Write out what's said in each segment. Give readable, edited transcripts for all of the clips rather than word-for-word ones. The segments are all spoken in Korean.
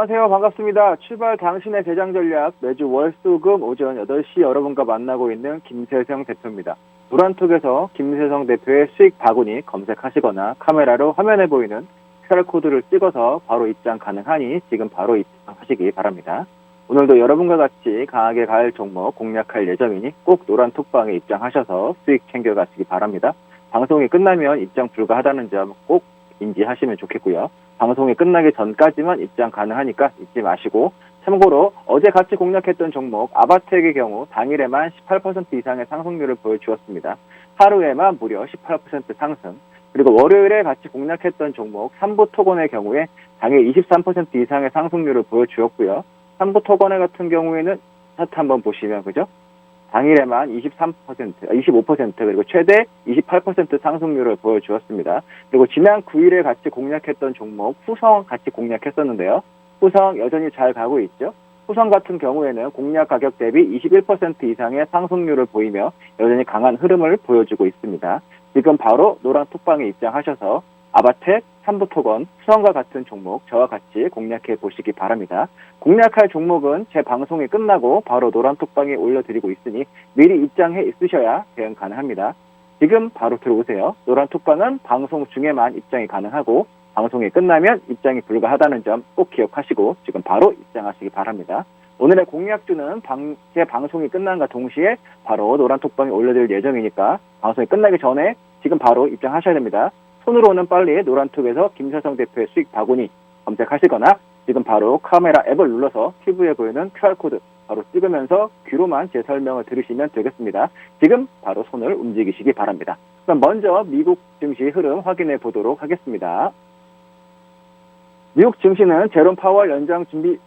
안녕하세요. 반갑습니다. 출발 당신의 대장 전략 매주 월수금 오전 8시 여러분과 만나고 있는 김세성 대표입니다. 노란톡에서 김세성 대표의 수익 바구니 검색하시거나 카메라로 화면에 보이는 QR코드를 찍어서 바로 입장 가능하니 지금 바로 입장하시기 바랍니다. 오늘도 여러분과 같이 강하게 갈 종목 공략할 예정이니 꼭 노란톡방에 입장하셔서 수익 챙겨가시기 바랍니다. 방송이 끝나면 입장 불가하다는 점 꼭 인지하시면 좋겠고요. 방송이 끝나기 전까지만 입장 가능하니까 잊지 마시고, 참고로 어제 같이 공략했던 종목 아바텍의 경우 당일에만 18% 이상의 상승률을 보여주었습니다. 하루에만 무려 18% 상승. 그리고 월요일에 같이 공략했던 종목 삼부토건의 경우에 당일 23% 이상의 상승률을 보여주었고요. 삼부토건의 같은 경우에는 차트 한번 보시면 그죠? 당일에만 25% 그리고 최대 28% 상승률을 보여주었습니다. 그리고 지난 9일에 같이 공략했던 종목 후성 같이 공략했었는데요. 후성 여전히 잘 가고 있죠. 후성 같은 경우에는 공략 가격 대비 21% 이상의 상승률을 보이며 여전히 강한 흐름을 보여주고 있습니다. 지금 바로 노란 톡방에 입장하셔서 아바텍, 삼부토건, 후성과 같은 종목 저와 같이 공략해 보시기 바랍니다. 공략할 종목은 제 방송이 끝나고 바로 노란 톡방에 올려드리고 있으니 미리 입장해 있으셔야 대응 가능합니다. 지금 바로 들어오세요. 노란 톡방은 방송 중에만 입장이 가능하고 방송이 끝나면 입장이 불가하다는 점 꼭 기억하시고 지금 바로 입장하시기 바랍니다. 오늘의 공략주는 제 방송이 끝난과 동시에 바로 노란 톡방에 올려드릴 예정이니까 방송이 끝나기 전에 지금 바로 입장하셔야 됩니다. 손으로는 빨리 노란톡에서 김세성 대표의 수익 바구니 검색하시거나 지금 바로 카메라 앱을 눌러서 TV에 보이는 QR코드 바로 찍으면서 귀로만 제 설명을 들으시면 되겠습니다. 지금 바로 손을 움직이시기 바랍니다. 그럼 먼저 미국 증시 흐름 확인해 보도록 하겠습니다. 미국 증시는 제롬 파월 연장 준비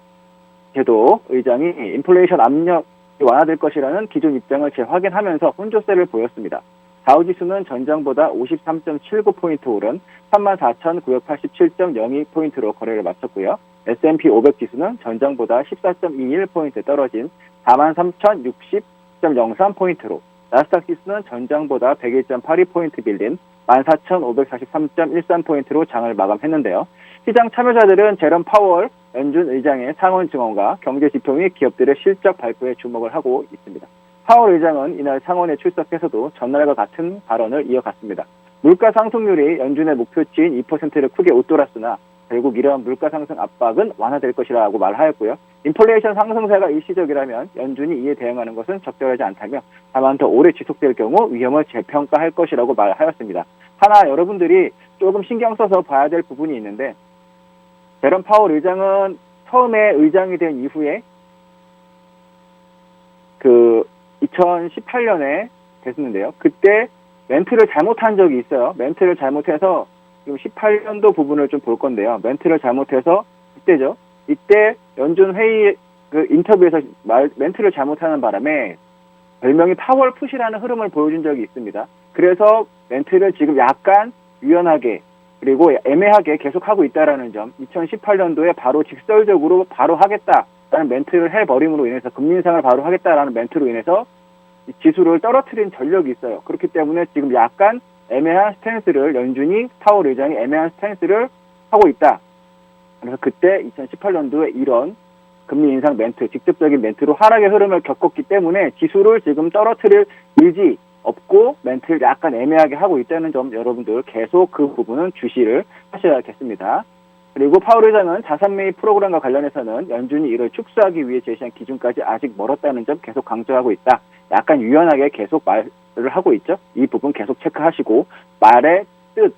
제도 의장이 인플레이션 압력이 완화될 것이라는 기존 입장을 재확인하면서 혼조세를 보였습니다. 다우지수는 전장보다 53.79포인트 오른 34,987.02포인트로 거래를 마쳤고요. S&P 500 지수는 전장보다 14.21포인트 떨어진 43,060.03포인트로, 나스닥 지수는 전장보다 101.82포인트 빌린 14,543.13포인트로 장을 마감했는데요. 시장 참여자들은 제롬 파월 연준 의장의 상원 증언과 경제 지표 및 기업들의 실적 발표에 주목을 하고 있습니다. 파월 의장은 이날 상원에 출석해서도 전날과 같은 발언을 이어갔습니다. 물가 상승률이 연준의 목표치인 2%를 크게 웃돌았으나 결국 이러한 물가 상승 압박은 완화될 것이라고 말하였고요. 인플레이션 상승세가 일시적이라면 연준이 이에 대응하는 것은 적절하지 않다며 다만 더 오래 지속될 경우 위험을 재평가할 것이라고 말하였습니다. 하나 여러분들이 조금 신경 써서 봐야 될 부분이 있는데, 제롬 파월 의장은 처음에 의장이 된 이후에 2018년에 됐는데요. 그때 멘트를 잘못한 적이 있어요. 멘트를 잘못해서 지금 18년도 부분을 좀 볼 건데요. 멘트를 잘못해서 이때죠. 이때 연준 회의 인터뷰에서 멘트를 잘못하는 바람에 별명이 파월 풋이라는 흐름을 보여준 적이 있습니다. 그래서 멘트를 지금 약간 유연하게 그리고 애매하게 계속하고 있다라는 점, 2018년도에 바로 직설적으로 바로 하겠다라는 멘트를 해버림으로 인해서 금리 인상을 바로 하겠다라는 멘트로 인해서 지수를 떨어뜨린 전력이 있어요. 그렇기 때문에 지금 약간 애매한 스탠스를 연준이 파월 의장이 애매한 스탠스를 하고 있다. 그래서 그때 2018년도에 이런 금리 인상 멘트, 직접적인 멘트로 하락의 흐름을 겪었기 때문에 지수를 지금 떨어뜨릴 의지 없고 멘트를 약간 애매하게 하고 있다는 점 여러분들 계속 그 부분은 주시를 하셔야겠습니다. 그리고 파월 의장은 자산 매입 프로그램과 관련해서는 연준이 이를 축소하기 위해 제시한 기준까지 아직 멀었다는 점 계속 강조하고 있다. 약간 유연하게 계속 말을 하고 있죠. 이 부분 계속 체크하시고 말의 뜻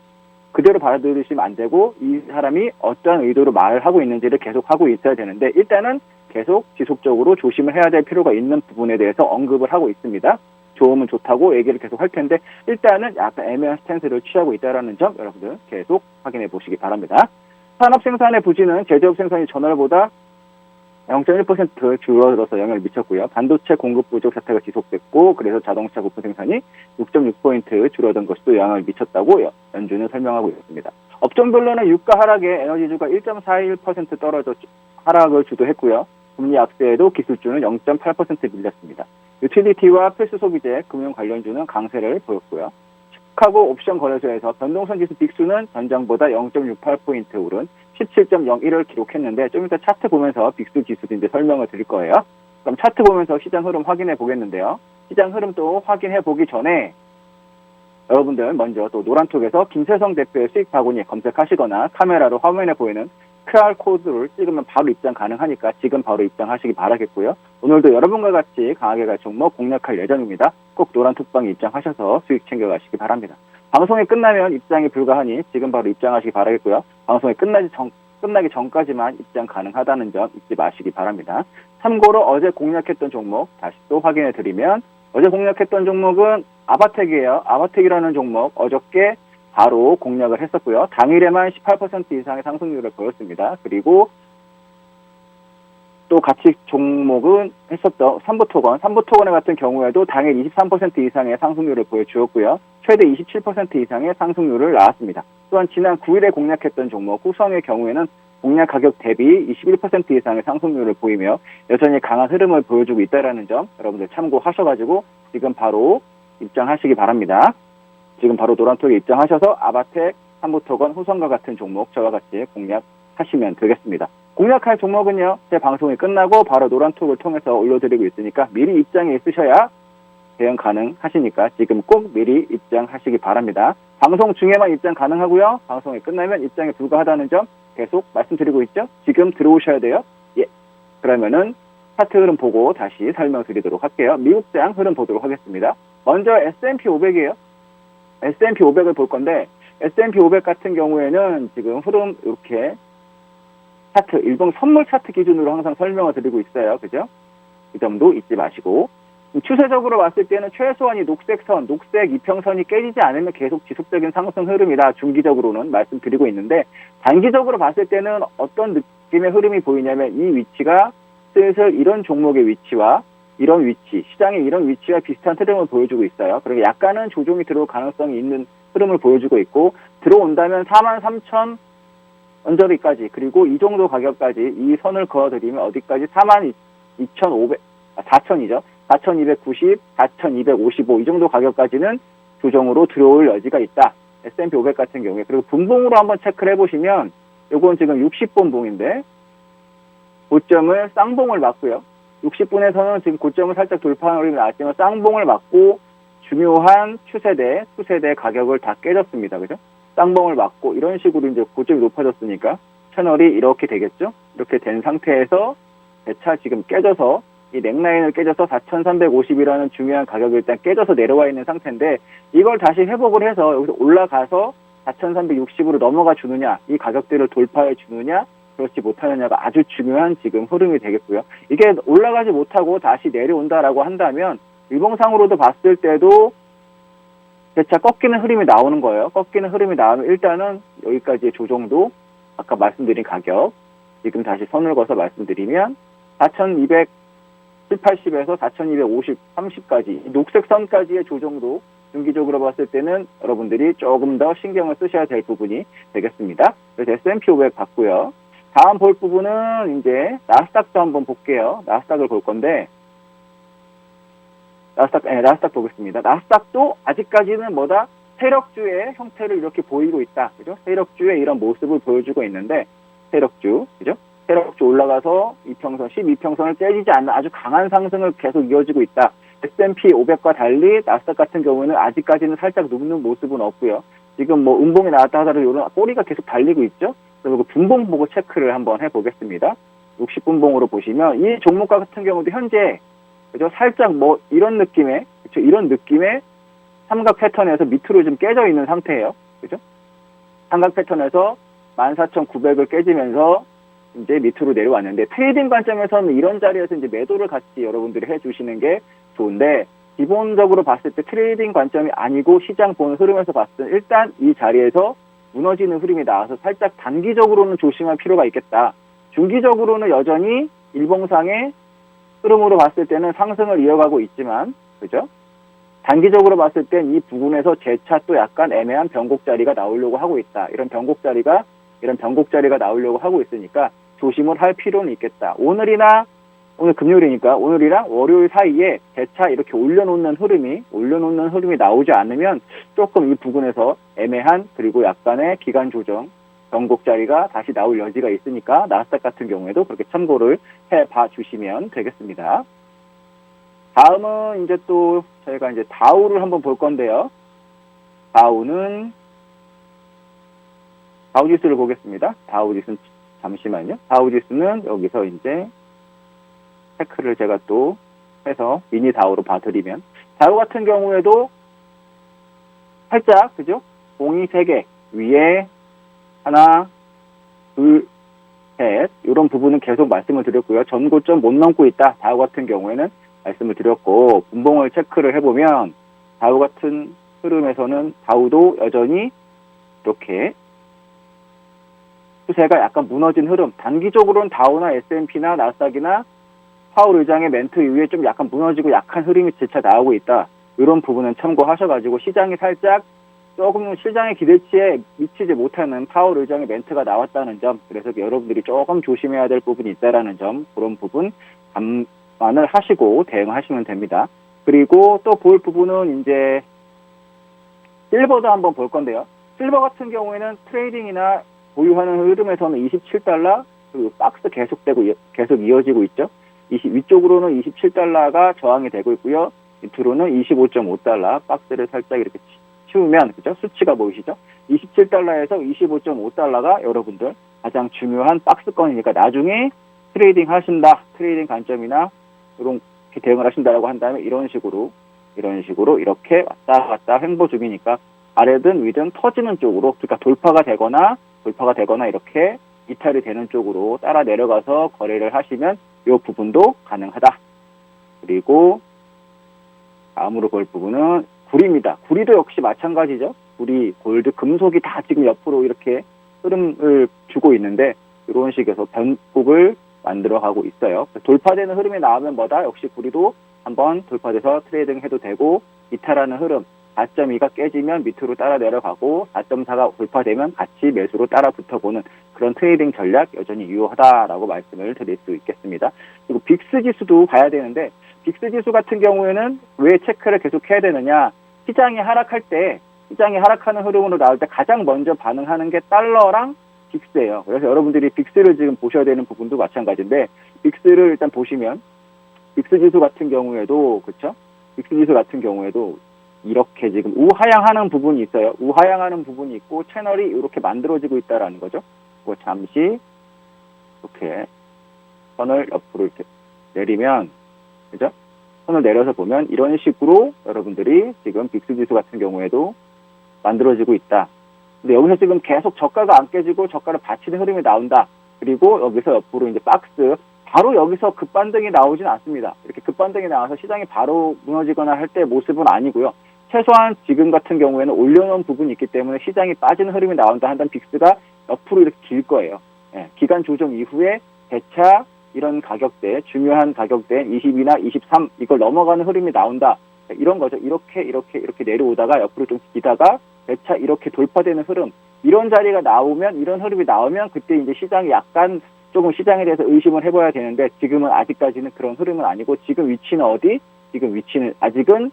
그대로 받아들이시면 안 되고 이 사람이 어떠한 의도로 말을 하고 있는지를 계속 하고 있어야 되는데 일단은 계속 지속적으로 조심을 해야 될 필요가 있는 부분에 대해서 언급을 하고 있습니다. 좋으면 좋다고 얘기를 계속 할 텐데 일단은 약간 애매한 스탠스를 취하고 있다는 점 여러분들 계속 확인해 보시기 바랍니다. 산업 생산의 부진은 제조업 생산이 전월보다 0.1% 줄어들어서 영향을 미쳤고요. 반도체 공급 부족 사태가 지속됐고 그래서 자동차 부품 생산이 6.6포인트 줄어든 것도 영향을 미쳤다고 연준은 설명하고 있습니다. 업종별로는 유가 하락에 에너지주가 1.41% 떨어져 하락을 주도했고요. 금리 약세에도 기술주는 0.8% 밀렸습니다. 유틸리티와 필수 소비재, 금융 관련주는 강세를 보였고요. 시카고 옵션 거래소에서 변동성 지수 빅수는 전장보다 0.68포인트 오른 17.01을 기록했는데 좀 이따 차트 보면서 빅스 지수도 이제 설명을 드릴 거예요. 그럼 차트 보면서 시장 흐름 확인해 보겠는데요. 시장 흐름 또 확인해 보기 전에 여러분들 먼저 또 노란톡에서 김세성 대표의 수익 바구니 검색하시거나 카메라로 화면에 보이는 QR코드를 찍으면 바로 입장 가능하니까 지금 바로 입장하시기 바라겠고요. 오늘도 여러분과 같이 강하게 갈 종목 공략할 예정입니다. 꼭 노란톡방에 입장하셔서 수익 챙겨가시기 바랍니다. 방송이 끝나면 입장이 불가하니 지금 바로 입장하시기 바라겠고요. 방송이 끝나기 전까지만 입장 가능하다는 점 잊지 마시기 바랍니다. 참고로 어제 공략했던 종목 다시 또 확인해 드리면 어제 공략했던 종목은 아바텍이에요. 아바텍이라는 종목 어저께 바로 공략을 했었고요. 당일에만 18% 이상의 상승률을 보였습니다. 그리고 또 같이 종목은 했었던 삼부토건 같은 경우에도 당일 23% 이상의 상승률을 보여주었고요. 최대 27% 이상의 상승률을 나왔습니다. 또한 지난 9일에 공략했던 종목 후성의 경우에는 공략 가격 대비 21% 이상의 상승률을 보이며 여전히 강한 흐름을 보여주고 있다는 점 여러분들 참고하셔가지고 지금 바로 입장하시기 바랍니다. 지금 바로 노란톡에 입장하셔서 아바텍, 삼부토건, 후성과 같은 종목 저와 같이 공략하시면 되겠습니다. 공략할 종목은요. 제 방송이 끝나고 바로 노란톡을 통해서 올려드리고 있으니까 미리 입장에 있으셔야 대응 가능하시니까 지금 꼭 미리 입장하시기 바랍니다. 방송 중에만 입장 가능하고요. 방송이 끝나면 입장에 불과하다는 점 계속 말씀드리고 있죠. 지금 들어오셔야 돼요. 예. 그러면은 차트 흐름 보고 다시 설명드리도록 할게요. 미국장 흐름 보도록 하겠습니다. 먼저 S&P 500이에요. S&P 500을 볼 건데 S&P 500 같은 경우에는 지금 흐름 이렇게 차트, 일봉 선물 차트 기준으로 항상 설명을 드리고 있어요. 그죠? 이 점도 잊지 마시고. 추세적으로 봤을 때는 최소한 이 녹색 이평선이 깨지지 않으면 계속 지속적인 상승 흐름이다. 중기적으로는 말씀드리고 있는데 단기적으로 봤을 때는 어떤 느낌의 흐름이 보이냐면 이 위치가 슬슬 이런 종목의 위치와 이런 위치, 시장의 이런 위치와 비슷한 흐름을 보여주고 있어요. 그리고 약간은 조정이 들어올 가능성이 있는 흐름을 보여주고 있고 들어온다면 43,000 언저리까지 그리고 이 정도 가격까지 이 선을 그어드리면 어디까지 4,290, 4,255 이 정도 가격까지는 조정으로 들어올 여지가 있다. S&P 500 같은 경우에. 그리고 분봉으로 한번 체크를 해보시면 요건 지금 60분 봉인데 고점을 쌍봉을 맞고요. 60분에서는 지금 고점을 살짝 돌파하는 흐름이 나왔지만 쌍봉을 맞고 중요한 추세대 가격을 다 깨졌습니다. 그죠? 쌍봉을 맞고 이런 식으로 이제 고점이 높아졌으니까 채널이 이렇게 되겠죠? 이렇게 된 상태에서 대차 지금 깨져서 이 넥라인을 깨져서 4,350이라는 중요한 가격이 일단 깨져서 내려와 있는 상태인데 이걸 다시 회복을 해서 여기서 올라가서 4,360으로 넘어가 주느냐 이 가격대를 돌파해 주느냐 그렇지 못하느냐가 아주 중요한 지금 흐름이 되겠고요. 이게 올라가지 못하고 다시 내려온다라고 한다면 일봉상으로도 봤을 때도 대차 꺾이는 흐름이 나오는 거예요. 꺾이는 흐름이 나오면 일단은 여기까지의 조정도 아까 말씀드린 가격 지금 다시 선을 그어서 말씀드리면 4,280에서 4,250, 30까지 녹색 선까지의 조정도 중기적으로 봤을 때는 여러분들이 조금 더 신경을 쓰셔야 될 부분이 되겠습니다. 그래서 S&P 500 봤고요. 다음 볼 부분은 이제 나스닥도 한번 볼게요. 나스닥을 볼 건데 나스닥 보겠습니다. 나스닥도 아직까지는 세력주의 형태를 이렇게 보이고 있다. 그죠? 세력주의 이런 모습을 보여주고 있는데 세력주, 그죠? 세력주 올라가서 이평선, 12평선을 깨지지 않는 아주 강한 상승을 계속 이어지고 있다. S&P 500과 달리 나스닥 같은 경우에는 아직까지는 살짝 눕는 모습은 없고요. 지금 음봉이 나왔다 하더라도 이런 꼬리가 계속 달리고 있죠. 그리고 분봉 보고 체크를 한번 해보겠습니다. 60분봉으로 보시면 이 종목과 같은 경우도 현재 그죠? 살짝 이런 느낌의 그렇죠? 이런 느낌의 삼각 패턴에서 밑으로 좀 깨져 있는 상태예요. 그죠? 삼각 패턴에서 14,900을 깨지면서 이제 밑으로 내려왔는데 트레이딩 관점에서는 이런 자리에서 이제 매도를 같이 여러분들이 해주시는 게 좋은데 기본적으로 봤을 때 트레이딩 관점이 아니고 시장 보는 흐름에서 봤을 때 일단 이 자리에서 무너지는 흐름이 나와서 살짝 단기적으로는 조심할 필요가 있겠다. 중기적으로는 여전히 일봉상의 흐름으로 봤을 때는 상승을 이어가고 있지만, 그죠? 단기적으로 봤을 땐 이 부분에서 재차 또 약간 애매한 변곡 자리가 나오려고 하고 있다. 이런 변곡 자리가 나오려고 하고 있으니까 조심을 할 필요는 있겠다. 오늘 금요일이니까 오늘이랑 월요일 사이에 재차 이렇게 올려놓는 흐름이 나오지 않으면 조금 이 부분에서 애매한 그리고 약간의 기간 조정 전곡 자리가 다시 나올 여지가 있으니까 나스닥 같은 경우에도 그렇게 참고를 해봐 주시면 되겠습니다. 다음은 이제 또 저희가 이제 다우를 한번 볼 건데요. 다우지수를 보겠습니다. 다우지수는 잠시만요. 다우지수는 여기서 이제 체크를 제가 또 해서 미니 다우로 봐드리면 다우 같은 경우에도 살짝 그죠? 공이 3개 위에 하나, 둘, 셋 이런 부분은 계속 말씀을 드렸고요. 전고점 못 넘고 있다. 다우 같은 경우에는 말씀을 드렸고 분봉을 체크를 해보면 다우 같은 흐름에서는 다우도 여전히 이렇게 추세가 약간 무너진 흐름, 단기적으로는 다우나 S&P나 나스닥이나 파월 의장의 멘트 이후에 좀 약간 무너지고 약한 흐름이 재차 나오고 있다. 이런 부분은 참고하셔가지고 시장이 살짝 조금 시장의 기대치에 미치지 못하는 파월 의장의 멘트가 나왔다는 점, 그래서 여러분들이 조금 조심해야 될 부분이 있다라는 점, 그런 부분 감안을 하시고 대응하시면 됩니다. 그리고 또 볼 부분은 이제 실버도 한번 볼 건데요. 실버 같은 경우에는 트레이딩이나 보유하는 흐름에서는 27달러, 그리고 박스 계속 이어지고 있죠. 위쪽으로는 27달러가 저항이 되고 있고요. 밑으로는 25.5달러, 박스를 살짝 이렇게 치우면, 그죠? 수치가 보이시죠? 27달러에서 25.5달러가 여러분들 가장 중요한 박스권이니까 나중에 트레이딩 하신다, 트레이딩 관점이나 이런 대응을 하신다라고 한다면 이런 식으로 이렇게 왔다 갔다 횡보 중이니까 아래든 위든 터지는 쪽으로, 그러니까 돌파가 되거나 이렇게 이탈이 되는 쪽으로 따라 내려가서 거래를 하시면 이 부분도 가능하다. 그리고 다음으로 볼 부분은 구리입니다. 구리도 역시 마찬가지죠. 구리, 골드, 금속이 다 지금 옆으로 이렇게 흐름을 주고 있는데 이런 식에서 변곡을 만들어가고 있어요. 돌파되는 흐름이 나오면 뭐다? 역시 구리도 한번 돌파돼서 트레이딩 해도 되고 이탈하는 흐름 4.2가 깨지면 밑으로 따라 내려가고 4.4가 돌파되면 같이 매수로 따라 붙어보는 그런 트레이딩 전략 여전히 유효하다라고 말씀을 드릴 수 있겠습니다. 그리고 빅스 지수도 봐야 되는데 빅스 지수 같은 경우에는 왜 체크를 계속 해야 되느냐? 시장이 하락하는 흐름으로 나올 때 가장 먼저 반응하는 게 달러랑 빅스예요. 그래서 여러분들이 빅스를 지금 보셔야 되는 부분도 마찬가지인데 빅스를 일단 보시면 빅스 지수 같은 경우에도 그렇죠? 빅스 지수 같은 경우에도 이렇게 지금 우하향하는 부분이 있어요. 우하향하는 부분이 있고 채널이 이렇게 만들어지고 있다라는 거죠. 그거 잠시 이렇게 선을 옆으로 이렇게 내리면 그죠? 선을 내려서 보면 이런 식으로 여러분들이 지금 빅스 지수 같은 경우에도 만들어지고 있다. 근데 여기서 지금 계속 저가가 안 깨지고 저가를 받치는 흐름이 나온다. 그리고 여기서 옆으로 이제 박스 바로 여기서 급반등이 나오진 않습니다. 이렇게 급반등이 나와서 시장이 바로 무너지거나 할 때 모습은 아니고요. 최소한 지금 같은 경우에는 올려놓은 부분이 있기 때문에 시장이 빠지는 흐름이 나온다 한다면 빅스가 옆으로 이렇게 길 거예요. 예, 기간 조정 이후에 재차 이런 가격대, 중요한 가격대 22나 23 이걸 넘어가는 흐름이 나온다. 이런 거죠. 이렇게 내려오다가 옆으로 좀 기다가 재차 이렇게 돌파되는 흐름. 이런 자리가 나오면, 이런 흐름이 나오면 그때 이제 시장이 약간 조금 시장에 대해서 의심을 해봐야 되는데 지금은 아직까지는 그런 흐름은 아니고 지금 위치는 어디? 지금 위치는 아직은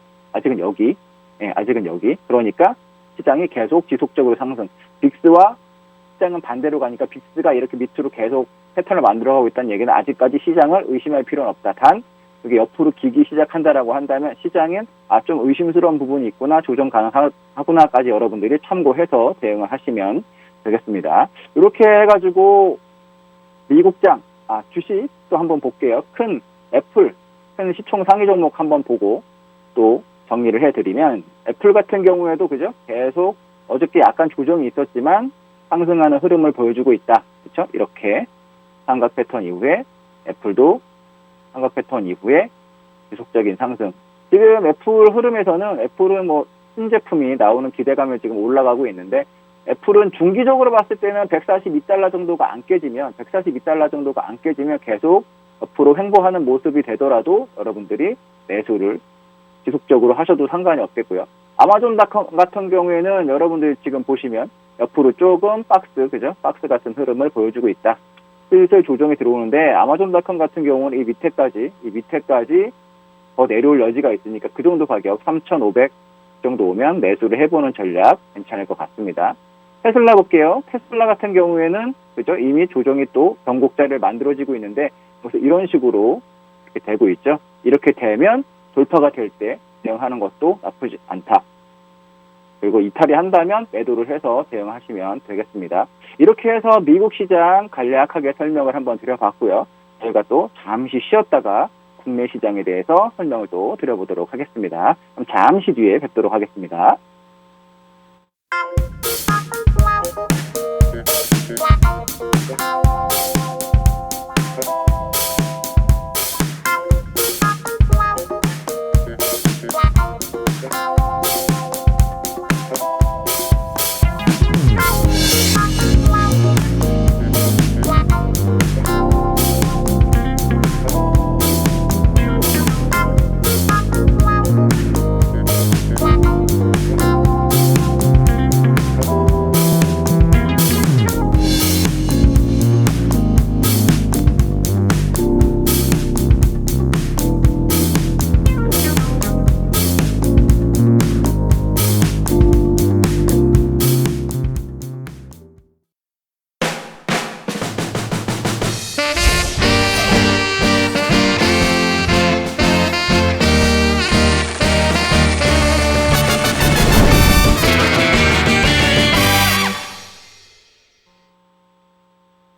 여기. 예, 아직은 여기. 그러니까 시장이 계속 지속적으로 상승. 빅스와 시장은 반대로 가니까 빅스가 이렇게 밑으로 계속 패턴을 만들어가고 있다는 얘기는 아직까지 시장을 의심할 필요는 없다. 단 이게 옆으로 기기 시작한다라고 한다면 시장엔 좀 의심스러운 부분이 있구나, 조정 가능하구나까지 여러분들이 참고해서 대응을 하시면 되겠습니다. 이렇게 해가지고 미국장 주식 또 한번 볼게요. 큰 시총 상위 종목 한번 보고 또 정리를 해드리면 애플 같은 경우에도 그죠? 계속 어저께 약간 조정이 있었지만 상승하는 흐름을 보여주고 있다. 그렇죠? 이렇게 삼각 패턴 이후에 애플도 삼각 패턴 이후에 지속적인 상승. 지금 애플 흐름에서는 애플은 신제품이 나오는 기대감을 지금 올라가고 있는데 애플은 중기적으로 봤을 때는 142달러 정도가 안 깨지면 계속 옆으로 횡보하는 모습이 되더라도 여러분들이 매수를 지속적으로 하셔도 상관이 없겠고요. 아마존닷컴 같은 경우에는 여러분들이 지금 보시면 옆으로 조금 박스 같은 흐름을 보여주고 있다. 슬슬 조정이 들어오는데 아마존닷컴 같은 경우는 이 밑에까지 더 내려올 여지가 있으니까 그 정도 가격 3,500 정도 오면 매수를 해보는 전략 괜찮을 것 같습니다. 테슬라 볼게요. 테슬라 같은 경우에는 그죠? 이미 조정이 또 변곡자를 만들어지고 있는데 그래서 이런 식으로 이렇게 되고 있죠. 이렇게 되면 돌파가 될 때 대응하는 것도 나쁘지 않다. 그리고 이탈이 한다면 매도를 해서 대응하시면 되겠습니다. 이렇게 해서 미국 시장 간략하게 설명을 한번 드려봤고요. 저희가 또 잠시 쉬었다가 국내 시장에 대해서 설명을 또 드려보도록 하겠습니다. 그럼 잠시 뒤에 뵙도록 하겠습니다.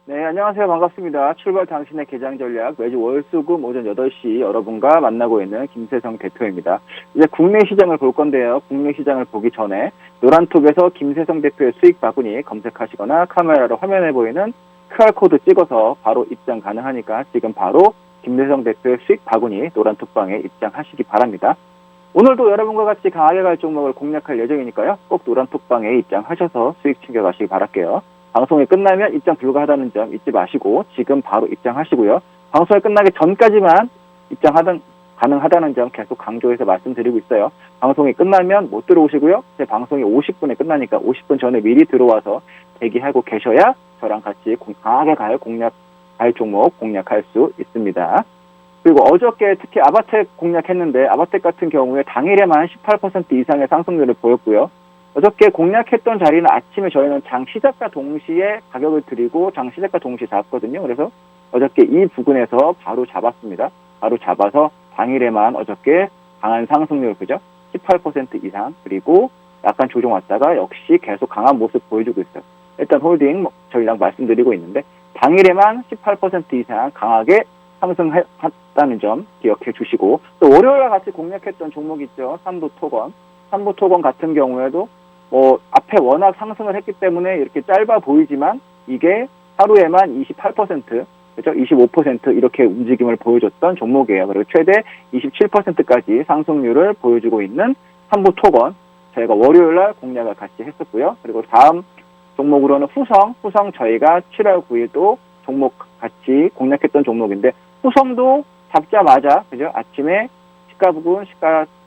네, 안녕하세요. 반갑습니다. 출발 당신의 개장 전략 매주 월수금 오전 8시 여러분과 만나고 있는 김세성 대표입니다. 이제 국내 시장을 볼 건데요. 국내 시장을 보기 전에 노란톡에서 김세성 대표의 수익 바구니 검색하시거나 카메라로 화면에 보이는 QR코드 찍어서 바로 입장 가능하니까 지금 바로 김세성 대표의 수익 바구니 노란톡방에 입장하시기 바랍니다. 오늘도 여러분과 같이 강하게 갈 종목을 공략할 예정이니까요. 꼭 노란톡방에 입장하셔서 수익 챙겨가시기 바랄게요. 방송이 끝나면 입장 불가하다는 점 잊지 마시고 지금 바로 입장하시고요. 방송이 끝나기 전까지만 가능하다는 점 계속 강조해서 말씀드리고 있어요. 방송이 끝나면 못 들어오시고요. 제 방송이 50분에 끝나니까 50분 전에 미리 들어와서 대기하고 계셔야 저랑 같이 강하게 갈 종목 공략할 수 있습니다. 그리고 어저께 특히 아바텍 공략했는데 아바텍 같은 경우에 당일에만 18% 이상의 상승률을 보였고요. 어저께 공략했던 자리는 아침에 저희는 장 시작과 동시에 가격을 드리고 장 시작과 동시에 잡았거든요. 그래서 어저께 이 부근에서 바로 잡았습니다. 바로 잡아서 당일에만 어저께 강한 상승률, 그죠? 18% 이상, 그리고 약간 조정 왔다가 역시 계속 강한 모습 보여주고 있어요. 일단 홀딩 저희랑 말씀드리고 있는데 당일에만 18% 이상 강하게 상승했다는 점 기억해 주시고, 또 월요일과 같이 공략했던 종목 있죠. 삼부토건. 삼부토건 같은 경우에도 앞에 워낙 상승을 했기 때문에 이렇게 짧아 보이지만 이게 하루에만 28%, 그죠? 25% 이렇게 움직임을 보여줬던 종목이에요. 그리고 최대 27%까지 상승률을 보여주고 있는 삼부토건. 저희가 월요일날 공략을 같이 했었고요. 그리고 다음 종목으로는 후성 저희가 7월 9일도 종목 같이 공략했던 종목인데 후성도 잡자마자, 그죠? 아침에 시가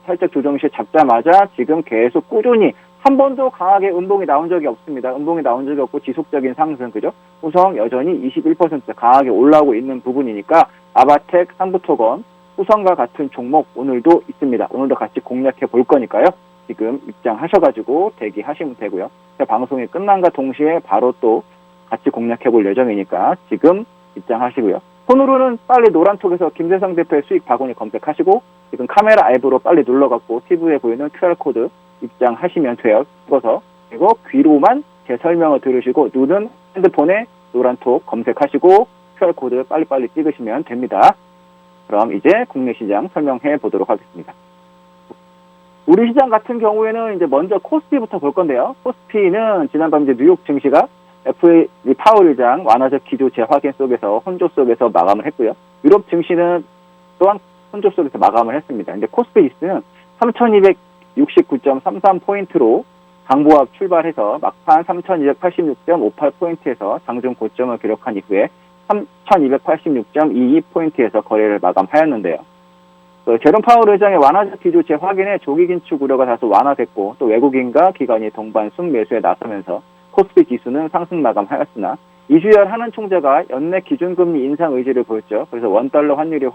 살짝 조정 시 잡자마자 지금 계속 꾸준히 한 번도 강하게 음봉이 나온 적이 없습니다. 음봉이 나온 적이 없고 지속적인 상승, 그죠? 후성 여전히 21% 강하게 올라오고 있는 부분이니까 아바텍, 삼부토건, 후성과 같은 종목 오늘도 있습니다. 오늘도 같이 공략해 볼 거니까요. 지금 입장하셔가지고 대기하시면 되고요. 방송이 끝난과 동시에 바로 또 같이 공략해 볼 예정이니까 지금 입장하시고요. 손으로는 빨리 노란톡에서 김세성 대표의 수익 바구니 검색하시고 지금 카메라 앱으로 빨리 눌러갖고 TV에 보이는 QR코드 입장하시면 돼요. 찍어서. 그리고 귀로만 제 설명을 들으시고 눈은 핸드폰에 노란톡 검색하시고 QR코드 빨리빨리 찍으시면 됩니다. 그럼 이제 국내 시장 설명해 보도록 하겠습니다. 우리 시장 같은 경우에는 이제 먼저 코스피부터 볼 건데요. 코스피는 지난밤 이제 뉴욕 증시가 FA 파월 의장 완화적 기조 재확인 속에서 혼조 속에서 마감을 했고요. 유럽 증시는 또한 혼조 속에서 마감을 했습니다. 근데 코스피 지수는 3,269.33포인트로 강보합 출발해서 막판 3,286.58포인트에서 장중 고점을 기록한 이후에 3,286.22포인트에서 거래를 마감하였는데요. 제롬 파월 의장의 완화적 기조 재확인에 조기 긴축 우려가 다소 완화됐고 또 외국인과 기관이 동반 순매수에 나서면서 코스피 지수는 상승 마감하였으나 이주열 하는 총재가 연내 기준금리 인상 의지를 보였죠. 그래서 원달러 환율이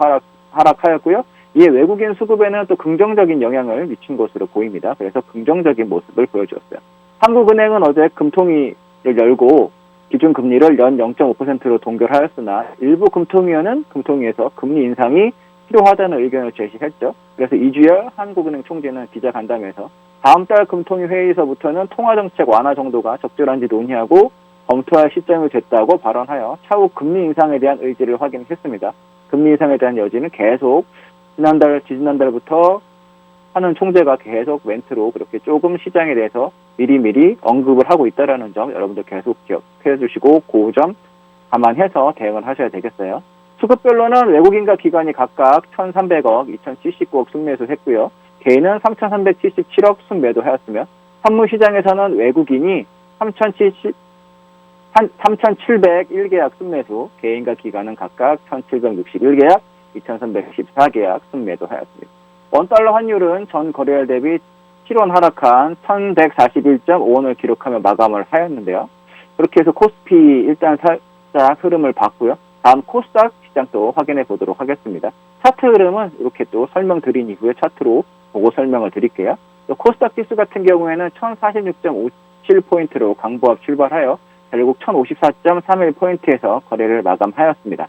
하락하였고요. 이에 외국인 수급에는 또 긍정적인 영향을 미친 것으로 보입니다. 그래서 긍정적인 모습을 보여주었어요. 한국은행은 어제 금통위를 열고 기준금리를 연 0.5%로 동결하였으나 일부 금통위에서 금리 인상이 필요하다는 의견을 제시했죠. 그래서 이주열 한국은행 총재는 기자간담회에서 다음 달 금통위 회의에서부터는 통화정책 완화 정도가 적절한지 논의하고 검토할 시점이 됐다고 발언하여 차후 금리 인상에 대한 의지를 확인했습니다. 금리 인상에 대한 여지는 계속 지지난달부터 하는 총재가 계속 멘트로 그렇게 조금 시장에 대해서 미리미리 언급을 하고 있다는 점 여러분들 계속 기억해 주시고 그 점 감안해서 대응을 하셔야 되겠어요. 수급별로는 외국인과 기관이 각각 1,300억, 2,079억 순매수했고요. 개인은 3,377억 순매도하였으며 선물시장에서는 외국인이 3,701계약 순매수, 개인과 기관은 각각 1,761계약, 2,314계약 순매도하였습니다. 원달러 환율은 전 거래일 대비 7원 하락한 1,141.5원을 기록하며 마감을 하였는데요. 그렇게 해서 코스피 일단 살짝 흐름을 봤고요. 다음 코스닥 시장도 확인해 보도록 하겠습니다. 차트 흐름은 이렇게 또 설명드린 이후에 차트로 보고 설명을 드릴게요. 또 코스닥 지수 같은 경우에는 1,046.57포인트로 강보합 출발하여 결국 1,054.31포인트에서 거래를 마감하였습니다.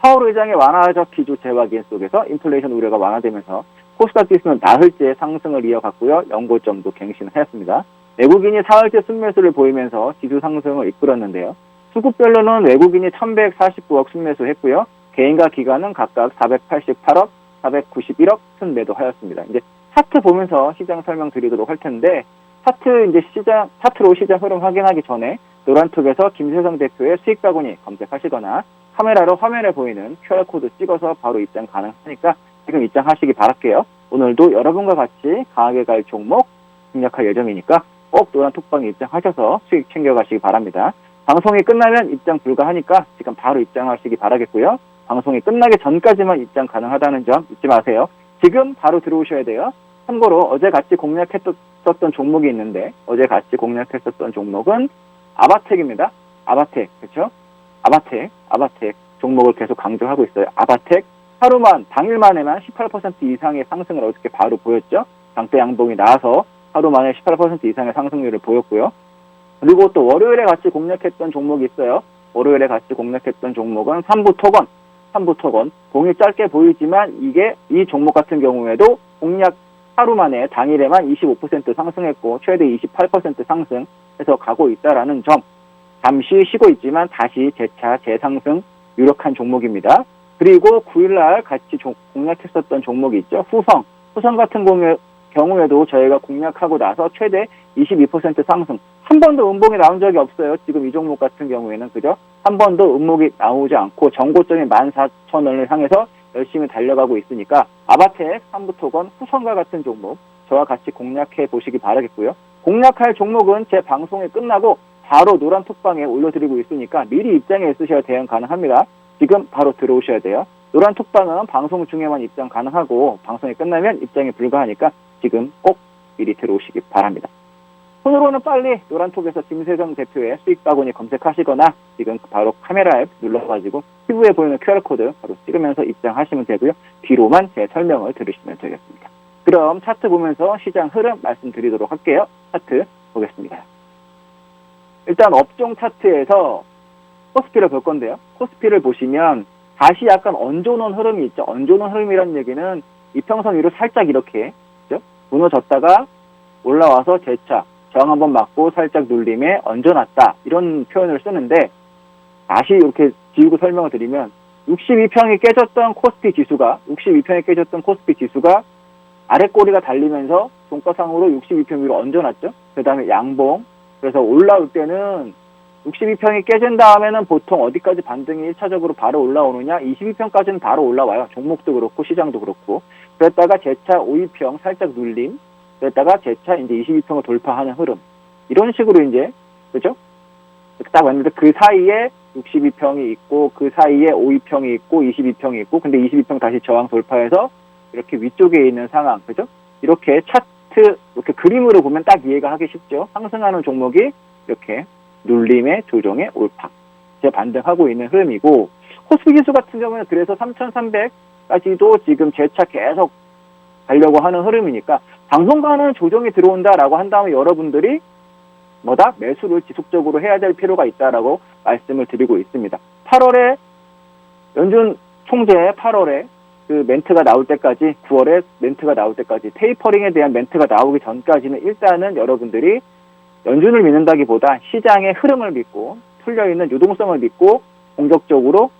파월 의장의 완화적 기조 재확인 속에서 인플레이션 우려가 완화되면서 코스닥 지수는 나흘째 상승을 이어갔고요. 연고점도 갱신하였습니다. 외국인이 사흘째 순매수를 보이면서 지수 상승을 이끌었는데요. 수급별로는 외국인이 1,149억 순매수했고요. 개인과 기관은 각각 488억, 491억 순매도하였습니다. 이제 차트 보면서 시장 설명드리도록 할 텐데 차트로 시장 흐름 확인하기 전에 노란톡에서 김세성 대표의 수익 바구니 검색하시거나 카메라로 화면에 보이는 QR코드 찍어서 바로 입장 가능하니까 지금 입장하시기 바랄게요. 오늘도 여러분과 같이 강하게 갈 종목 공략할 예정이니까 꼭 노란톡방에 입장하셔서 수익 챙겨가시기 바랍니다. 방송이 끝나면 입장 불가하니까 지금 바로 입장하시기 바라겠고요. 방송이 끝나기 전까지만 입장 가능하다는 점 잊지 마세요. 지금 바로 들어오셔야 돼요. 참고로 어제 같이 공략했었던 종목이 있는데 어제 같이 공략했었던 종목은 아바텍입니다. 아바텍, 그렇죠? 아바텍 종목을 계속 강조하고 있어요. 아바텍 당일 만에만 18% 이상의 상승을 어저께 바로 보였죠. 장대 양봉이 나와서 하루 만에 18% 이상의 상승률을 보였고요. 그리고 또 월요일에 같이 공략했던 종목이 있어요. 월요일에 같이 공략했던 종목은 삼부토건. 공이 짧게 보이지만 이 종목 같은 경우에도 공략 하루 만에 당일에만 25% 상승했고 최대 28% 상승해서 가고 있다라는 점. 잠시 쉬고 있지만 다시 재차 재상승 유력한 종목입니다. 그리고 9일날 같이 공략했었던 종목이 있죠. 후성 같은 경우에도 저희가 공략하고 나서 최대 22% 상승. 한 번도 음봉이 나온 적이 없어요. 지금 이 종목 같은 경우에는 그죠? 한 번도 음봉이 나오지 않고 정고점이 14,000원을 향해서 열심히 달려가고 있으니까 아바텍, 삼부토건, 후성과 같은 종목 저와 같이 공략해 보시기 바라겠고요. 공략할 종목은 제 방송이 끝나고 바로 노란톡방에 올려드리고 있으니까 미리 입장해 있으셔야 대응 가능합니다. 지금 바로 들어오셔야 돼요. 노란톡방은 방송 중에만 입장 가능하고 방송이 끝나면 입장이 불가하니까 지금 꼭 미리 들어오시기 바랍니다. 손으로는 빨리 노란톡에서 김세정 대표의 수익 바구니 검색하시거나 지금 바로 카메라 앱 눌러가지고 피부에 보이는 QR코드 바로 찍으면서 입장하시면 되고요. 뒤로만 제 설명을 들으시면 되겠습니다. 그럼 차트 보면서 시장 흐름 말씀드리도록 할게요. 차트 보겠습니다. 일단 업종 차트에서 코스피를 볼 건데요. 코스피를 보시면 다시 약간 얹어놓은 흐름이 있죠. 얹어놓은 흐름이라는 얘기는 이평선 위로 살짝 이렇게 그렇죠? 무너졌다가 올라와서 재차 저항 한번 맞고 살짝 눌림에 얹어놨다 이런 표현을 쓰는데 다시 이렇게 지우고 설명을 드리면 62평이 깨졌던 코스피 지수가 아랫꼬리가 달리면서 종가상으로 62평 위로 얹어놨죠. 그 다음에 양봉. 그래서 올라올 때는 62평이 깨진 다음에는 보통 어디까지 반등이 1차적으로 바로 올라오느냐 22평까지는 바로 올라와요. 종목도 그렇고 시장도 그렇고. 그랬다가 재차 52평 살짝 눌림. 그랬다가 재차 이제 22평을 돌파하는 흐름. 이런 식으로 이제 그죠? 딱 왔는데 그 사이에 62평이 있고 그 사이에 52평이 있고 22평이 있고 근데 22평 다시 저항 돌파해서 이렇게 위쪽에 있는 상황. 그죠? 이렇게 차트 이렇게 그림으로 보면 딱 이해가 하기 쉽죠. 상승하는 종목이 이렇게 눌림의 조정의 올파. 반등하고 있는 흐름이고 코스피 지수 같은 경우는 그래서 3,300까지도 지금 재차 계속 가려고 하는 흐름이니까 당분간은 조정이 들어온다라고 한다면 여러분들이 뭐다? 매수를 지속적으로 해야 될 필요가 있다라고 말씀을 드리고 있습니다. 8월에 연준 총재 8월에 그 멘트가 나올 때까지 9월에 멘트가 나올 때까지 테이퍼링에 대한 멘트가 나오기 전까지는 일단은 여러분들이 연준을 믿는다기보다 시장의 흐름을 믿고 풀려있는 유동성을 믿고 공격적으로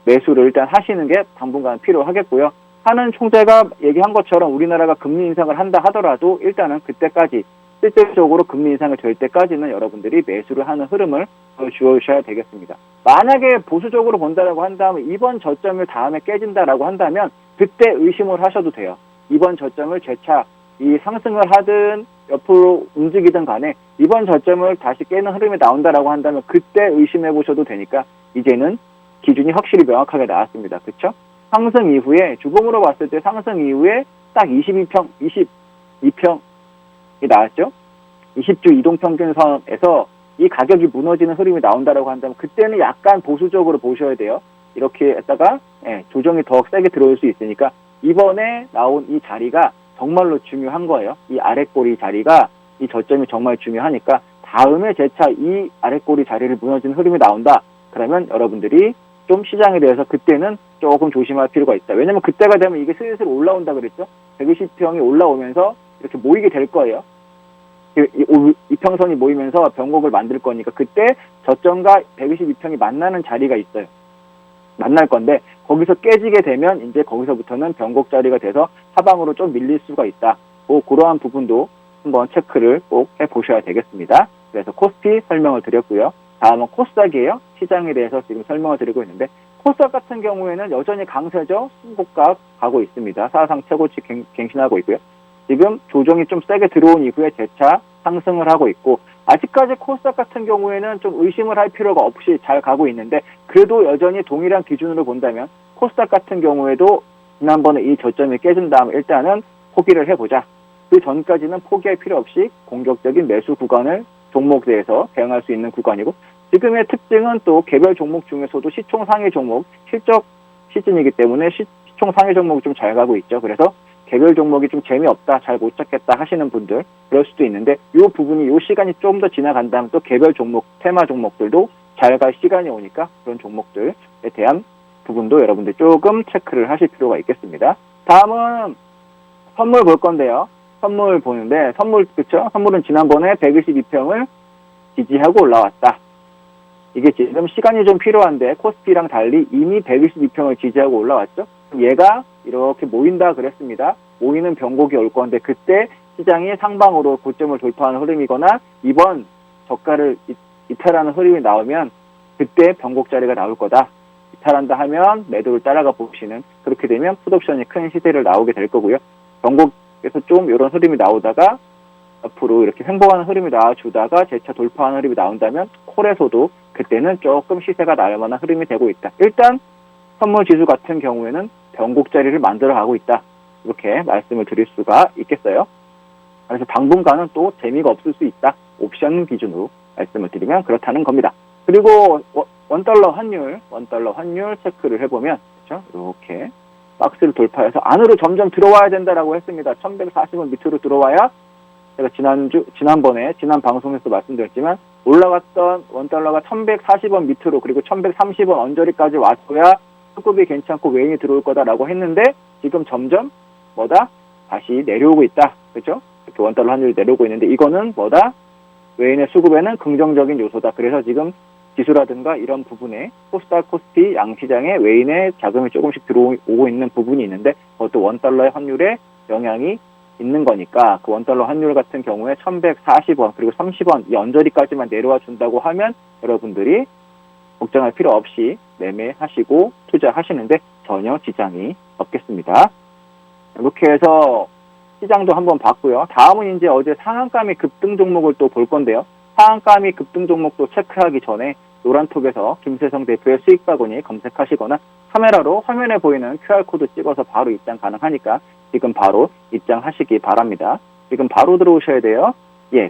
매수를 일단 하시는 게 당분간 필요하겠고요. 하는 총재가 얘기한 것처럼 우리나라가 금리 인상을 한다 하더라도 일단은 그때까지 실질적으로 금리 인상이 될 때까지는 여러분들이 매수를 하는 흐름을 보여주셔야 되겠습니다. 만약에 보수적으로 본다라고 한다면 이번 저점을 다음에 깨진다라고 한다면 그때 의심을 하셔도 돼요. 이번 저점을 재차 이 상승을 하든 옆으로 움직이든 간에 이번 저점을 다시 깨는 흐름이 나온다라고 한다면 그때 의심해 보셔도 되니까 이제는 기준이 확실히 명확하게 나왔습니다. 그렇죠? 상승 이후에 주봉으로 봤을 때 상승 이후에 딱 22평이 나왔죠. 20주 이동평균선에서 이 가격이 무너지는 흐름이 나온다라고 한다면 그때는 약간 보수적으로 보셔야 돼요. 이렇게 했다가 조정이 더 세게 들어올 수 있으니까 이번에 나온 이 자리가 정말로 중요한 거예요. 이 아랫꼬리 자리가 이 저점이 정말 중요하니까 다음에 재차 이 아랫꼬리 자리를 무너지는 흐름이 나온다. 그러면 여러분들이 좀 시장에 대해서 그때는 조금 조심할 필요가 있다. 왜냐면 그때가 되면 이게 슬슬 올라온다 그랬죠. 120평이 올라오면서 이렇게 모이게 될 거예요. 이평선이 모이면서 변곡을 만들 거니까 그때 저점과 122평이 만나는 자리가 있어요. 만날 건데 거기서 깨지게 되면 이제 거기서부터는 변곡 자리가 돼서 하방으로 좀 밀릴 수가 있다. 그러한 부분도 한번 체크를 꼭 해보셔야 되겠습니다. 그래서 코스피 설명을 드렸고요. 다음은 코스닥이에요. 시장에 대해서 지금 설명을 드리고 있는데 코스닥 같은 경우에는 여전히 강세죠. 신고가 가고 있습니다. 사상 최고치 갱신하고 있고요. 지금 조정이 좀 세게 들어온 이후에 재차 상승을 하고 있고 아직까지 코스닥 같은 경우에는 좀 의심을 할 필요가 없이 잘 가고 있는데 그래도 여전히 동일한 기준으로 본다면 코스닥 같은 경우에도 지난번에 이 저점이 깨진 다음 일단은 포기를 해보자. 그 전까지는 포기할 필요 없이 공격적인 매수 구간을 종목대에서 대응할 수 있는 구간이고 지금의 특징은 또 개별 종목 중에서도 시총 상위 종목 실적 시즌이기 때문에 시총 상위 종목이 좀 잘 가고 있죠. 그래서 개별 종목이 좀 재미없다, 잘 못 찾겠다 하시는 분들 그럴 수도 있는데 이 부분이 이 시간이 좀 더 지나간다면 또 개별 종목, 테마 종목들도 잘 갈 시간이 오니까 그런 종목들에 대한 부분도 여러분들 조금 체크를 하실 필요가 있겠습니다. 다음은 선물 볼 건데요. 선물 보는데 그쵸? 선물은 지난번에 122평을 지지하고 올라왔다. 이게 지금 시간이 좀 필요한데 코스피랑 달리 이미 122평을 지지하고 올라왔죠. 얘가 이렇게 모인다 그랬습니다. 모이는 변곡이 올 건데 그때 시장이 상방으로 고점을 돌파하는 흐름이거나 이번 저가를 이탈하는 흐름이 나오면 그때 변곡 자리가 나올 거다. 이탈한다 하면 매도를 따라가 보시는 그렇게 되면 풋옵션이 큰 시세를 나오게 될 거고요. 변곡에서 좀 이런 흐름이 나오다가 앞으로 이렇게 횡보하는 흐름이 나와주다가 재차 돌파하는 흐름이 나온다면 콜에서도 그때는 조금 시세가 나올 만한 흐름이 되고 있다. 일단 선물 지수 같은 경우에는 변곡 자리를 만들어 가고 있다. 이렇게 말씀을 드릴 수가 있겠어요. 그래서 당분간은 또 재미가 없을 수 있다. 옵션 기준으로 말씀을 드리면 그렇다는 겁니다. 그리고 원달러 환율 체크를 해보면 그렇죠? 이렇게 박스를 돌파해서 안으로 점점 들어와야 된다라고 했습니다. 1140원 밑으로 들어와야 제가 지난 방송에서 말씀드렸지만 올라갔던 원달러가 1140원 밑으로 그리고 1130원 언저리까지 왔어야 수급이 괜찮고 외인이 들어올 거다라고 했는데 지금 점점 다시 내려오고 있다. 그렇죠? 이렇게 원달러 환율이 내려오고 있는데 이거는 외인의 수급에는 긍정적인 요소다. 그래서 지금 지수라든가 이런 부분에 코스닥, 코스피 양시장에 외인의 자금이 조금씩 들어오고 있는 부분이 있는데 그것도 원달러의 환율에 영향이 있는 거니까 그 원달러 환율 같은 경우에 1140원 그리고 30원 이 언저리까지만 내려와 준다고 하면 여러분들이 걱정할 필요 없이 매매하시고 투자하시는데 전혀 지장이 없겠습니다. 이렇게 해서 시장도 한번 봤고요. 다음은 이제 어제 상한가 및 급등 종목을 또 볼 건데요. 상한가 및 급등 종목도 체크하기 전에 노란톡에서 김세성 대표의 수익 바구니 검색하시거나 카메라로 화면에 보이는 QR코드 찍어서 바로 입장 가능하니까 지금 바로 입장하시기 바랍니다. 지금 바로 들어오셔야 돼요.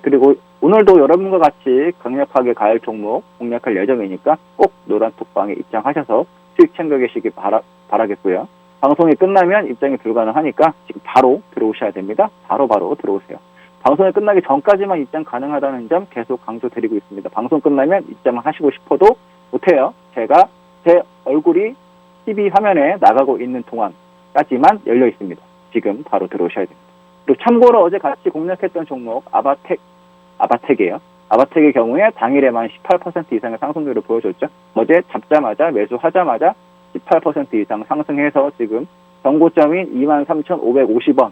그리고 오늘도 여러분과 같이 강력하게 갈 종목 공략할 예정이니까 꼭 노란톡방에 입장하셔서 수익 챙겨 계시기 바라겠고요. 방송이 끝나면 입장이 불가능하니까 지금 바로 들어오셔야 됩니다. 바로 들어오세요. 방송이 끝나기 전까지만 입장 가능하다는 점 계속 강조드리고 있습니다. 방송 끝나면 입장을 하시고 싶어도 못해요. 제가 제 얼굴이 TV 화면에 나가고 있는 동안까지만 열려 있습니다. 지금 바로 들어오셔야 됩니다. 그리고 참고로 어제 같이 공략했던 종목 아바텍이에요. 아바텍의 경우에 당일에만 18% 이상의 상승률을 보여줬죠. 어제 잡자마자 매수하자마자 18% 이상 상승해서 지금 정고점인 23,550원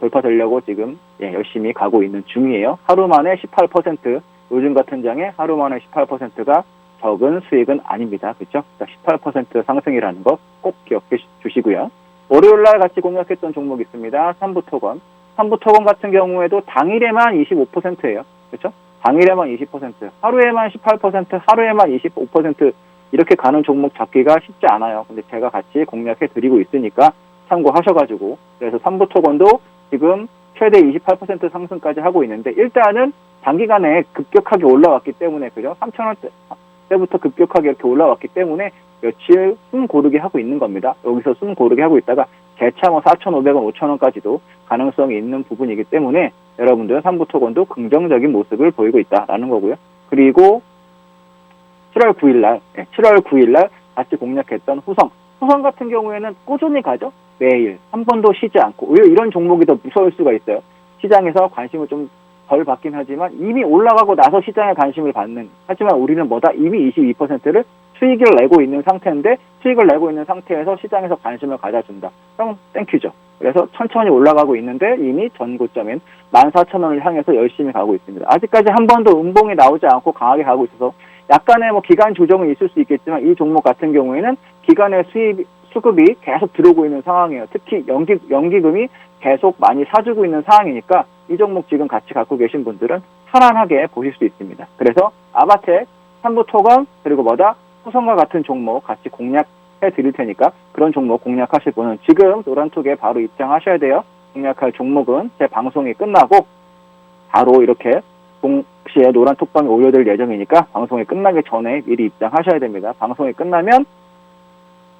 돌파되려고 지금 열심히 가고 있는 중이에요. 하루 만에 18%, 요즘 같은 장에 하루 만에 18%가 적은 수익은 아닙니다. 그렇죠? 18% 상승이라는 거 꼭 기억해 주시고요. 월요일날 같이 공략했던 종목이 있습니다. 삼부토건. 삼부토건 같은 경우에도 당일에만 25%예요. 그렇죠? 당일에만 20%, 하루에만 18%, 하루에만 25% 이렇게 가는 종목 잡기가 쉽지 않아요. 근데 제가 같이 공략해 드리고 있으니까 참고하셔가지고, 그래서 삼부토건도 지금 최대 28% 상승까지 하고 있는데, 일단은 단기간에 급격하게 올라왔기 때문에, 그죠? 3,000원대부터 급격하게 이렇게 올라왔기 때문에 며칠 숨 고르게 하고 있는 겁니다. 여기서 숨 고르게 하고 있다가 재차 4,500원, 5,000원까지도 가능성이 있는 부분이기 때문에 여러분들 삼부토건도 긍정적인 모습을 보이고 있다라는 거고요. 그리고 7월 9일날 같이 공략했던 후성 같은 경우에는 꾸준히 가죠. 매일 한 번도 쉬지 않고. 오히려 이런 종목이 더 무서울 수가 있어요. 시장에서 관심을 좀 덜 받긴 하지만 이미 올라가고 나서 시장에 관심을 받는. 하지만 우리는 이미 22%를 수익을 내고 있는 상태인데, 수익을 내고 있는 상태에서 시장에서 관심을 가져준다. 그럼 땡큐죠. 그래서 천천히 올라가고 있는데 이미 전고점인 14,000원을 향해서 열심히 가고 있습니다. 아직까지 한 번도 음봉이 나오지 않고 강하게 가고 있어서 약간의 기간 조정은 있을 수 있겠지만, 이 종목 같은 경우에는 기간의 수급이 계속 들어오고 있는 상황이에요. 특히 연기금이 계속 많이 사주고 있는 상황이니까 이 종목 지금 같이 갖고 계신 분들은 편안하게 보실 수 있습니다. 그래서 아바텍, 삼부토건, 그리고 후성과 같은 종목 같이 공략해 드릴 테니까 그런 종목 공략하실 분은 지금 노란톡에 바로 입장하셔야 돼요. 공략할 종목은 제 방송이 끝나고 바로 이렇게 동시에 노란톡방에 올려드릴 예정이니까 방송이 끝나기 전에 미리 입장하셔야 됩니다. 방송이 끝나면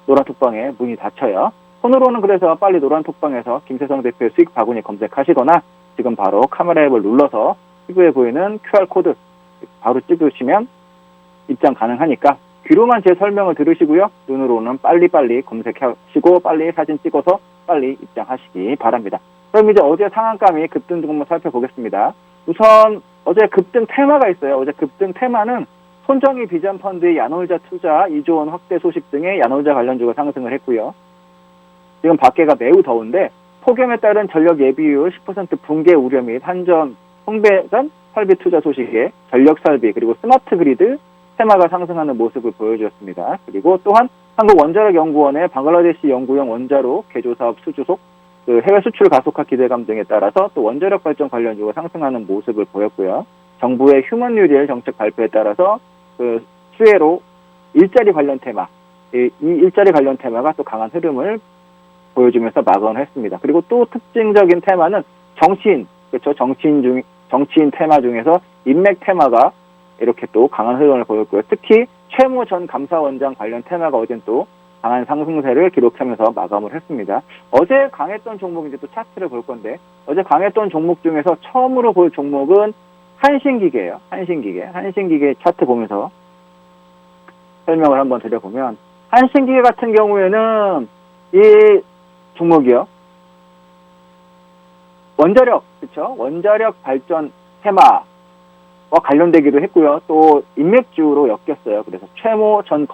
노란톡방에 문이 닫혀요. 손으로는 그래서 빨리 노란톡방에서 김세성 대표의 수익 바구니 검색하시거나 지금 바로 카메라 앱을 눌러서 피부에 보이는 QR코드 바로 찍으시면 입장 가능하니까 귀로만 제 설명을 들으시고요. 눈으로는 빨리빨리 검색하시고 빨리 사진 찍어서 빨리 입장하시기 바랍니다. 그럼 이제 어제 상한가 급등 종목 살펴보겠습니다. 우선 어제 급등 테마가 있어요. 어제 급등 테마는 손정희 비전펀드의 야놀자 투자 2조 원 확대 소식 등의 야놀자 관련주가 상승을 했고요. 지금 밖에가 매우 더운데 폭염에 따른 전력 예비율 10% 붕괴 우려 및 한전 홍배전 설비 투자 소식에 전력 설비 그리고 스마트 그리드 테마가 상승하는 모습을 보여주었습니다. 그리고 또한 한국원자력연구원의 방글라데시 연구용 원자로 개조사업 수주속, 해외 수출 가속화 기대감 등에 따라서 또 원자력 발전 관련주가 상승하는 모습을 보였고요. 정부의 휴먼 뉴딜 정책 발표에 따라서 수혜로 일자리 관련 테마, 이 일자리 관련 테마가 또 강한 흐름을 보여주면서 마감을 했습니다. 그리고 또 특징적인 테마는 정치인, 그렇죠? 정치인 테마 중에서 인맥 테마가 이렇게 또 강한 흐름을 보였고요. 특히 최모 전 감사원장 관련 테마가 어젠 또 강한 상승세를 기록하면서 마감을 했습니다. 어제 강했던 종목 이제 또 차트를 볼 건데, 어제 강했던 종목 중에서 처음으로 볼 종목은 한신기계예요. 한신기계 차트 보면서 설명을 한번 드려보면, 한신기계 같은 경우에는 이 종목이요. 원자력, 그렇죠? 원자력 발전 테마와 관련되기도 했고요. 또 인맥주로 엮였어요. 그래서 최모 전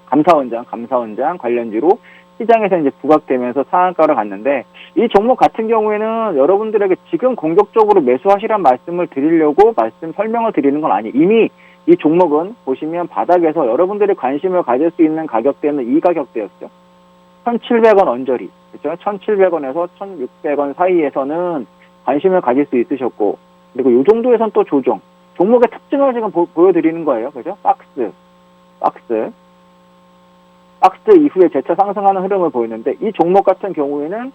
감사원장 관련주로 시장에서 이제 부각되면서 상한가를 갔는데, 이 종목 같은 경우에는 여러분들에게 지금 공격적으로 매수하시란 말씀을 드리려고 설명을 드리는 건 아니에요. 이미 이 종목은 보시면 바닥에서 여러분들이 관심을 가질 수 있는 가격대는 이 가격대였죠. 1,700원 언저리, 그렇죠? 1,700원에서 1,600원 사이에서는 관심을 가질 수 있으셨고, 그리고 이 정도에선 또 조정. 종목의 특징을 지금 보여드리는 거예요. 그죠? 박스 이후에 재차 상승하는 흐름을 보이는데, 이 종목 같은 경우에는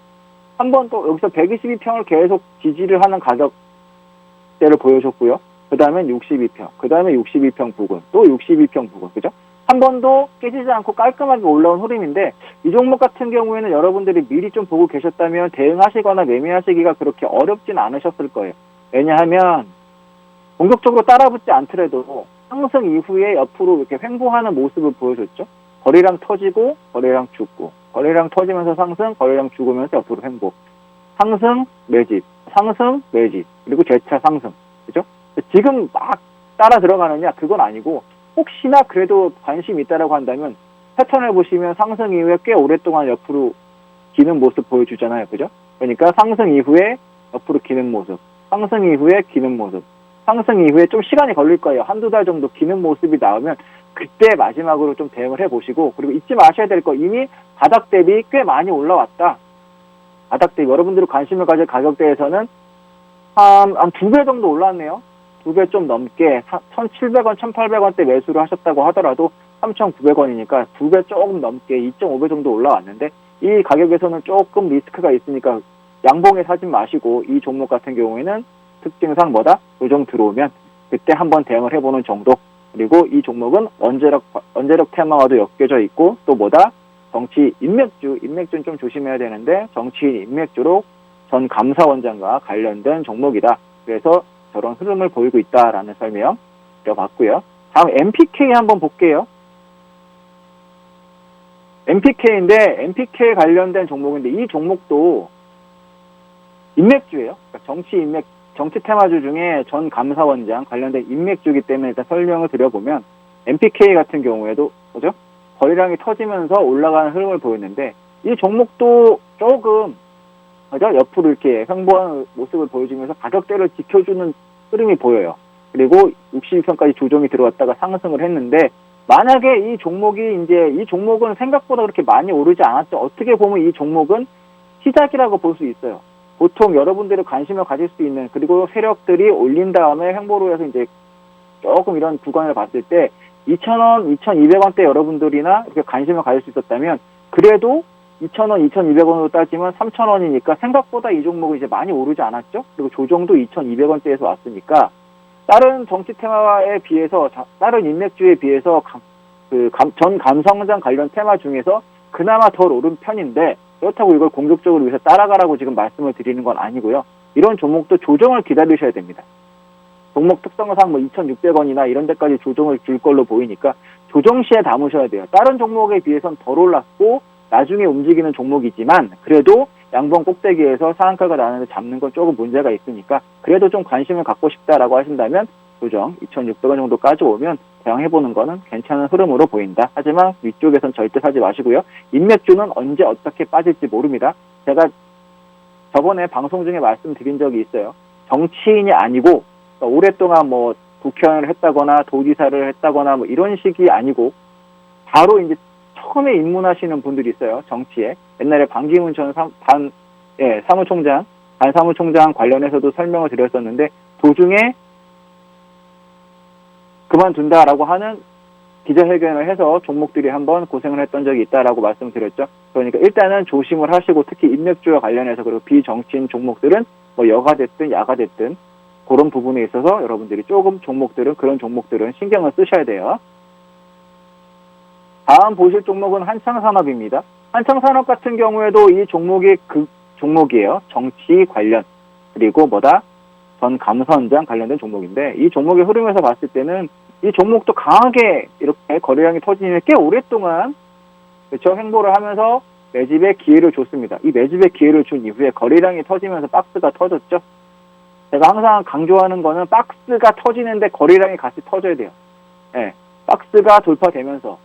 한 번 또 여기서 122평을 계속 지지를 하는 가격대를 보여줬고요. 그 다음엔 62평, 그 다음에 62평 부근, 또 62평 부근, 그죠? 한 번도 깨지지 않고 깔끔하게 올라온 흐름인데 이 종목 같은 경우에는 여러분들이 미리 좀 보고 계셨다면 대응하시거나 매매하시기가 그렇게 어렵진 않으셨을 거예요. 왜냐하면 공격적으로 따라붙지 않더라도 상승 이후에 옆으로 이렇게 횡보하는 모습을 보여줬죠. 거래량 터지고 거래량 죽고 거래량 터지면서 상승, 거래량 죽으면서 옆으로 횡보. 상승, 매집, 상승, 매집, 그리고 재차 상승. 그죠? 지금 막 따라 들어가느냐? 그건 아니고 혹시나 그래도 관심이 있다라고 한다면 패턴을 보시면 상승 이후에 꽤 오랫동안 옆으로 기는 모습 보여주잖아요. 그죠? 그러니까 상승 이후에 옆으로 기는 모습, 상승 이후에 기는 모습, 상승 이후에 좀 시간이 걸릴 거예요. 한두 달 정도 기는 모습이 나오면 그때 마지막으로 좀 대응을 해보시고, 그리고 잊지 마셔야 될 거, 이미 바닥 대비 꽤 많이 올라왔다. 바닥 대비 여러분들이 관심을 가질 가격대에서는 한 2배 정도 올랐네요. 2배 좀 넘게 1,700원, 1,800원대 매수를 하셨다고 하더라도 3,900원이니까 2배 조금 넘게 2.5배 정도 올라왔는데 이 가격에서는 조금 리스크가 있으니까 양봉에 사지 마시고 이 종목 같은 경우에는 특징상 뭐다? 요정 들어오면 그때 한번 대응을 해보는 정도. 그리고 이 종목은 원재력 테마와도 엮여져 있고 또 뭐다? 정치 인맥주는 좀 조심해야 되는데 정치인 인맥주로 전 감사원장과 관련된 종목이다. 그래서 저런 흐름을 보이고 있다라는 설명 드려봤고요. 다음 MPK 한번 볼게요. MPK인데 MPK 관련된 종목인데 이 종목도 인맥주예요. 그러니까 정치 테마주 중에 전 감사원장 관련된 인맥주이기 때문에 일단 설명을 드려보면 MPK 같은 경우에도 그죠? 거래량이 터지면서 올라가는 흐름을 보였는데 이 종목도 조금 그죠? 옆으로 이렇게 횡보하는 모습을 보여주면서 가격대를 지켜주는 흐름이 보여요. 그리고 62선까지 조정이 들어왔다가 상승을 했는데 만약에 이 종목은 생각보다 그렇게 많이 오르지 않았죠. 어떻게 보면 이 종목은 시작이라고 볼 수 있어요. 보통 여러분들이 관심을 가질 수 있는, 그리고 세력들이 올린 다음에 횡보로 해서 이제 조금 이런 구간을 봤을 때 2,000원, 2,200원대 여러분들이나 이렇게 관심을 가질 수 있었다면 그래도 2,000원, 2,200원으로 따지면 3,000원이니까 생각보다 이 종목은 이제 많이 오르지 않았죠. 그리고 조정도 2,200원대에서 왔으니까 다른 정치 테마에 비해서, 다른 인맥주에 비해서 전 감사원장 관련 테마 중에서 그나마 덜 오른 편인데 그렇다고 이걸 공격적으로 위해서 따라가라고 지금 말씀을 드리는 건 아니고요. 이런 종목도 조정을 기다리셔야 됩니다. 종목 특성상 2,600원이나 이런 데까지 조정을 줄 걸로 보이니까 조정 시에 담으셔야 돼요. 다른 종목에 비해서는 덜 올랐고 나중에 움직이는 종목이지만 그래도 양봉 꼭대기에서 상한가가 나는데 잡는 건 조금 문제가 있으니까 그래도 좀 관심을 갖고 싶다라고 하신다면 조정 2,600원 정도까지 오면 대응해보는 거는 괜찮은 흐름으로 보인다. 하지만 위쪽에선 절대 사지 마시고요. 인맥주는 언제 어떻게 빠질지 모릅니다. 제가 저번에 방송 중에 말씀드린 적이 있어요. 정치인이 아니고 오랫동안 국회의원을 했다거나 도지사를 했다거나 이런 식이 아니고 바로 이제 처음에 입문하시는 분들이 있어요. 정치에. 옛날에 반기문 전 사무총장 관련해서도 설명을 드렸었는데 도중에 그만둔다라고 하는 기자회견을 해서 종목들이 한번 고생을 했던 적이 있다라고 말씀드렸죠. 그러니까 일단은 조심을 하시고 특히 인맥주와 관련해서 그리고 비정치인 종목들은 여가 됐든 야가 됐든 그런 부분에 있어서 여러분들이 조금 그런 종목들은 신경을 쓰셔야 돼요. 다음 보실 종목은 한창산업입니다. 한창산업 같은 경우에도 이 종목이 종목이에요. 정치 관련 그리고 전 감사원장 관련된 종목인데 이 종목의 흐름에서 봤을 때는 이 종목도 강하게 이렇게 거래량이 터지는 꽤 오랫동안 그렇죠? 횡보를 하면서 매집의 기회를 줬습니다. 이 매집의 기회를 준 이후에 거래량이 터지면서 박스가 터졌죠. 제가 항상 강조하는 거는 박스가 터지는데 거래량이 같이 터져야 돼요. 네, 박스가 돌파되면서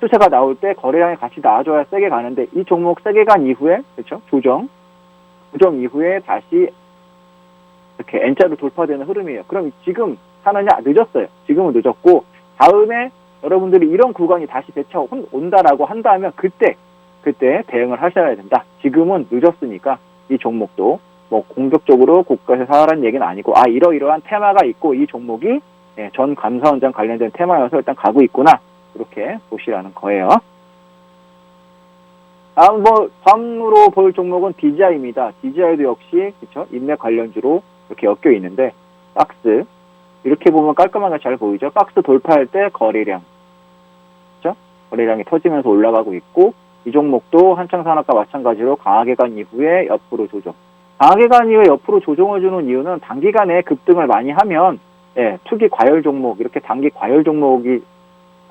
추세가 나올 때 거래량이 같이 나와줘야 세게 가는데 이 종목 세게 간 이후에 그렇죠? 조정 이후에 다시 이렇게 N자로 돌파되는 흐름이에요. 그럼 지금 사느냐? 늦었어요. 지금은 늦었고 다음에 여러분들이 이런 구간이 다시 되쳐 온다라고 한다면 그때 대응을 하셔야 된다. 지금은 늦었으니까 이 종목도 공격적으로 고가에서 사라는 얘기는 아니고 이러이러한 테마가 있고 이 종목이 전 감사원장 관련된 테마여서 일단 가고 있구나. 이렇게 보시라는 거예요. 다음으로 볼 종목은 DJI입니다. DJI도 역시 그렇죠? 인맥 관련주로 이렇게 엮여 있는데 박스 이렇게 보면 깔끔하게 잘 보이죠. 박스 돌파할 때 거래량 거래량이 터지면서 올라가고 있고, 이 종목도 한창산업과 마찬가지로 강하게 간 이후에 옆으로 조정. 강하게 간 이후에 옆으로 조정을 주는 이유는 단기간에 급등을 많이 하면 투기 과열 종목, 이렇게 단기 과열 종목이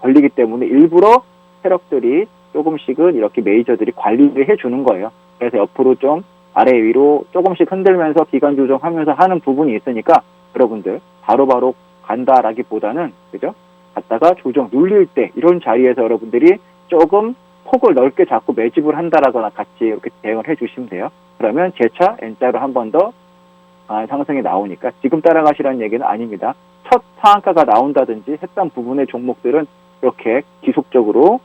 걸리기 때문에 일부러 세력들이 조금씩은 이렇게 메이저들이 관리를 해주는 거예요. 그래서 옆으로 좀 아래 위로 조금씩 흔들면서 기간 조정하면서 하는 부분이 있으니까 여러분들 바로바로 간다라기보다는 그죠? 갔다가 조정 눌릴 때 이런 자리에서 여러분들이 조금 폭을 넓게 잡고 매집을 한다라거나 같이 이렇게 대응을 해주시면 돼요. 그러면 재차 N자로 한 번 더 상승이 나오니까 지금 따라가시라는 얘기는 아닙니다. 첫 상한가가 나온다든지 했던 부분의 종목들은 이렇게 지속적으로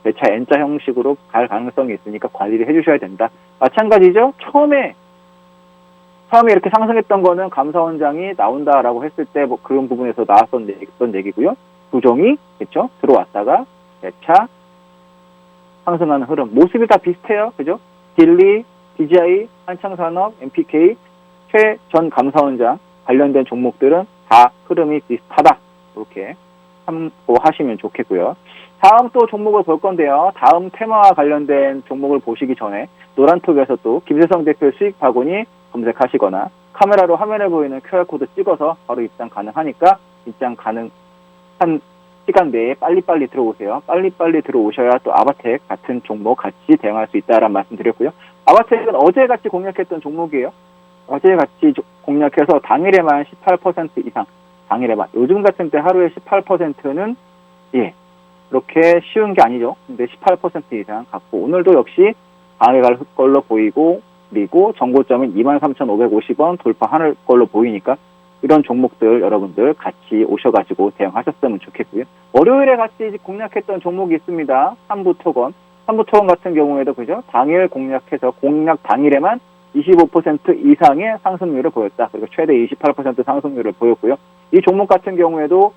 재차 N자 형식으로 갈 가능성이 있으니까 관리를 해주셔야 된다. 마찬가지죠. 처음에 이렇게 상승했던 거는 감사원장이 나온다라고 했을 때 뭐 그런 부분에서 나왔던 얘기고요. 조정이 그렇죠. 들어왔다가 재차 상승하는 흐름 모습이 다 비슷해요. 그죠? 딜리, DGI, 한창산업, MPK, 최 전 감사원장 관련된 종목들은 다 흐름이 비슷하다. 이렇게 참고하시면 좋겠고요. 다음 또 종목을 볼 건데요. 다음 테마와 관련된 종목을 보시기 전에 노란톡에서 또 김세성 대표의 수익 바구니 검색하시거나 카메라로 화면에 보이는 QR코드 찍어서 바로 입장 가능하니까 입장 가능한 시간 내에 빨리빨리 들어오세요. 빨리빨리 들어오셔야 또 아바텍 같은 종목 같이 대응할 수 있다라는 말씀 드렸고요. 아바텍은 어제 같이 공략했던 종목이에요. 어제 같이 공략해서 당일에만 18% 이상, 당일에만. 요즘 같은 때 하루에 18%는 그렇게 쉬운 게 아니죠. 근데 18% 이상 갖고 오늘도 역시 강하게 갈 걸로 보이고 그리고 정고점은 23,550원 돌파할 걸로 보이니까 이런 종목들 여러분들 같이 오셔가지고 대응하셨으면 좋겠고요. 월요일에 같이 공략했던 종목이 있습니다. 삼부토건 같은 경우에도 그죠? 당일 공략해서 공략 당일에만 25% 이상의 상승률을 보였다. 그리고 최대 28% 상승률을 보였고요. 이 종목 같은 경우에도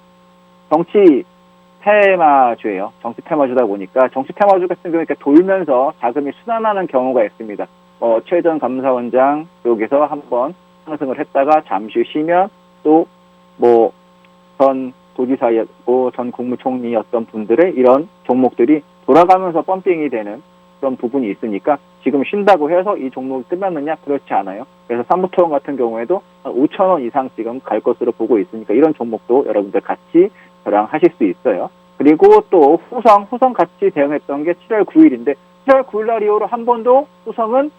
정치 테마주예요. 정치 테마주다 보니까 정치 테마주 같은 경우에 이렇게 돌면서 자금이 순환하는 경우가 있습니다. 최 전 감사원장 쪽에서 한번 상승을 했다가 잠시 쉬면 또 전 도지사였고 전 국무총리였던 분들의 이런 종목들이 돌아가면서 펌핑이 되는 그런 부분이 있으니까 지금 쉰다고 해서 이 종목이 끝났느냐? 그렇지 않아요. 그래서 삼부토건 같은 경우에도 5,000원 이상 지금 갈 것으로 보고 있으니까 이런 종목도 여러분들 같이 저랑하실 수 있어요. 그리고 또 후성 같이 대응했던 게 7월 9일인데 7월 9일 날 이후로 한 번도 후성은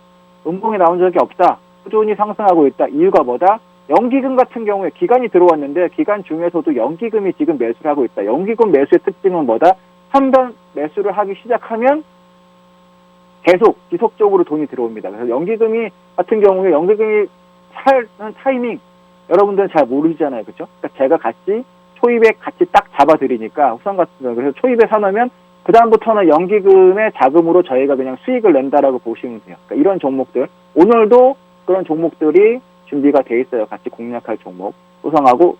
음봉이 나온 적이 없다. 꾸준히 상승하고 있다. 이유가 뭐다? 연기금 같은 경우에 기간이 들어왔는데 기간 중에서도 연기금이 지금 매수를 하고 있다. 연기금 매수의 특징은 뭐다? 한 번 매수를 하기 시작하면 계속 지속적으로 돈이 들어옵니다. 그래서 연기금이 같은 경우에 연기금이 차는 타이밍 여러분들은 잘 모르시잖아요. 그렇죠? 그러니까 제가 같이 초입에 같이 딱 잡아드리니까 후성 같은 경우 그래서 초입에 사놓으면 그 다음부터는 연기금의 자금으로 저희가 그냥 수익을 낸다라고 보시면 돼요. 그러니까 이런 종목들 오늘도 그런 종목들이 준비가 돼 있어요. 같이 공략할 종목 후성하고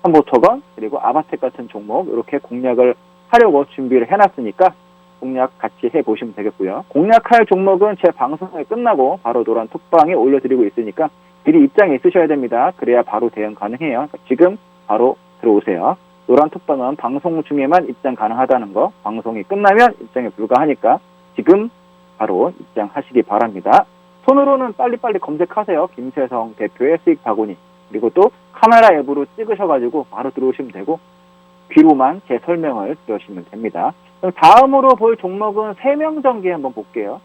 삼보토건 그리고 아바텍 같은 종목 이렇게 공략을 하려고 준비를 해놨으니까 공략 같이 해보시면 되겠고요. 공략할 종목은 제 방송이 끝나고 바로 노란 톡방에 올려드리고 있으니까 미리 입장에 있으셔야 됩니다. 그래야 바로 대응 가능해요. 그러니까 지금 바로 들어오세요. 노란 톡방은 방송 중에만 입장 가능하다는 거, 방송이 끝나면 입장에 불과하니까 지금 바로 입장하시기 바랍니다. 손으로는 빨리빨리 검색하세요. 김세성 대표의 수익 바구니. 그리고 또 카메라 앱으로 찍으셔가지고 바로 들어오시면 되고 귀로만 제 설명을 들으시면 됩니다. 그럼 다음으로 볼 종목은 세명전기 한번 볼게요.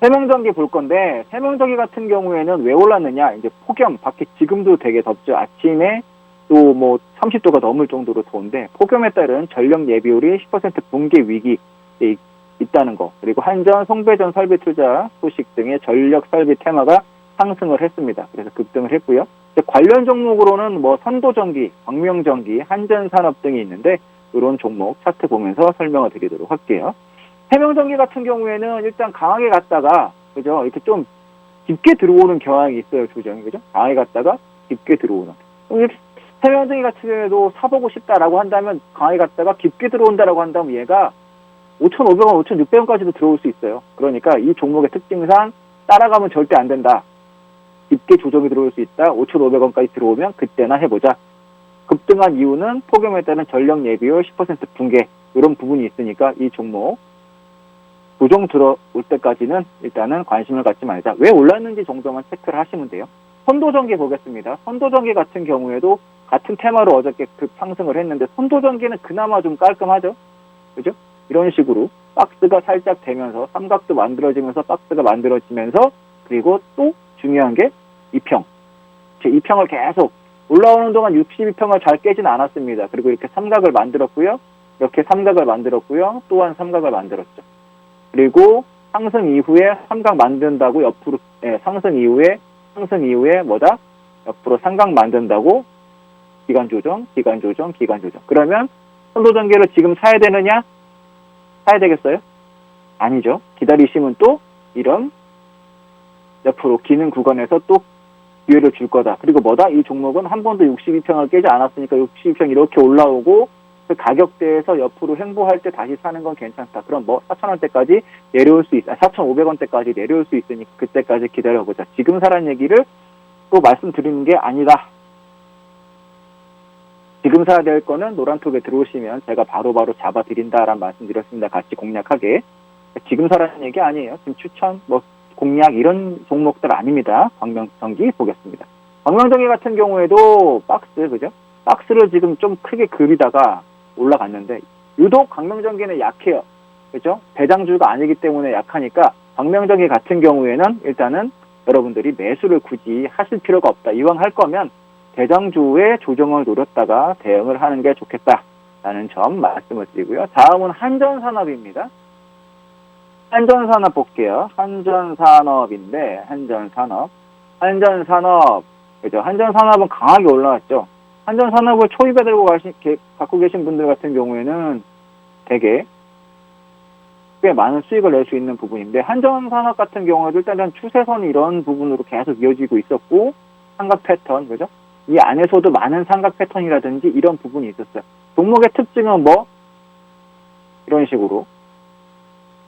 세명전기 볼 건데 세명전기 같은 경우에는 왜 올랐느냐? 이제 폭염 밖에 지금도 되게 덥죠. 아침에 또 30도가 넘을 정도로 더운데 폭염에 따른 전력 예비율이 10% 붕괴 위기에 있다는 거. 그리고 한전, 송배전 설비 투자 소식 등의 전력 설비 테마가 상승을 했습니다. 그래서 급등을 했고요. 관련 종목으로는 선도전기, 광명전기, 한전산업 등이 있는데 이런 종목 차트 보면서 설명을 드리도록 할게요. 세명전기 같은 경우에는 일단 강하게 갔다가 그죠 이렇게 좀 깊게 들어오는 경향이 있어요. 조정이 그죠 강하게 갔다가 깊게 들어오는. 세명전기 같은 경우에도 사보고 싶다라고 한다면 강하게 갔다가 깊게 들어온다라고 한다면 얘가 5,500원, 5,600원까지도 들어올 수 있어요. 그러니까 이 종목의 특징상 따라가면 절대 안 된다. 깊게 조정이 들어올 수 있다. 5,500원까지 들어오면 그때나 해보자. 급등한 이유는 폭염에 따른 전력 예비율 10% 붕괴 이런 부분이 있으니까 이 종목 조정 들어올 때까지는 일단은 관심을 갖지 말자. 왜 올랐는지 정도만 체크를 하시면 돼요. 선도전기 보겠습니다. 선도전기 같은 경우에도 같은 테마로 어저께 상승을 했는데 선도전기는 그나마 좀 깔끔하죠. 그죠? 이런 식으로 박스가 살짝 되면서 삼각도 만들어지면서 박스가 만들어지면서 그리고 또 중요한 게 2평. 2평을 계속 올라오는 동안 62평을 잘 깨진 않았습니다. 그리고 이렇게 삼각을 만들었고요. 이렇게 삼각을 만들었고요. 또한 삼각을 만들었죠. 그리고 상승 이후에 삼각 만든다고 옆으로 상승 이후에 뭐다? 옆으로 삼각 만든다고 기간 조정. 그러면 선도전기를 지금 사야 되느냐? 사야 되겠어요? 아니죠. 기다리시면 또 이런 옆으로 기는 구간에서 또 기회를 줄 거다. 그리고 뭐다? 이 종목은 한 번도 62평을 깨지 않았으니까 62평 이렇게 올라오고 그 가격대에서 옆으로 횡보할 때 다시 사는 건 괜찮다. 그럼 뭐 4,000원대까지 내려올 수 4,500원대까지 내려올 수 있으니까 그때까지 기다려보자. 지금 사라는 얘기를 또 말씀드리는 게 아니다. 지금 사야 될 거는 노란톡에 들어오시면 제가 바로바로 잡아드린다라는 말씀 드렸습니다. 같이 공략하게. 지금 사라는 얘기 아니에요. 지금 추천, 공략 이런 종목들 아닙니다. 광명전기 보겠습니다. 광명전기 같은 경우에도 그죠? 박스를 지금 좀 크게 그리다가 올라갔는데 유독 광명전기는 약해요. 그죠? 대장주가 아니기 때문에 약하니까 광명전기 같은 경우에는 일단은 여러분들이 매수를 굳이 하실 필요가 없다. 이왕 할 거면 대장주의 조정을 노렸다가 대응을 하는 게 좋겠다라는 점 말씀을 드리고요. 다음은 한전산업입니다. 한전산업 볼게요. 한전산업인데 한전산업 그죠? 한전산업은 강하게 올라왔죠. 한전산업을 초입에 들고 갖고 계신 분들 같은 경우에는 되게 꽤 많은 수익을 낼 수 있는 부분인데 한전산업 같은 경우에도 일단은 추세선이 이런 부분으로 계속 이어지고 있었고 삼각 패턴 그죠? 이 안에서도 많은 삼각 패턴이라든지 이런 부분이 있었어요. 종목의 특징은 이런 식으로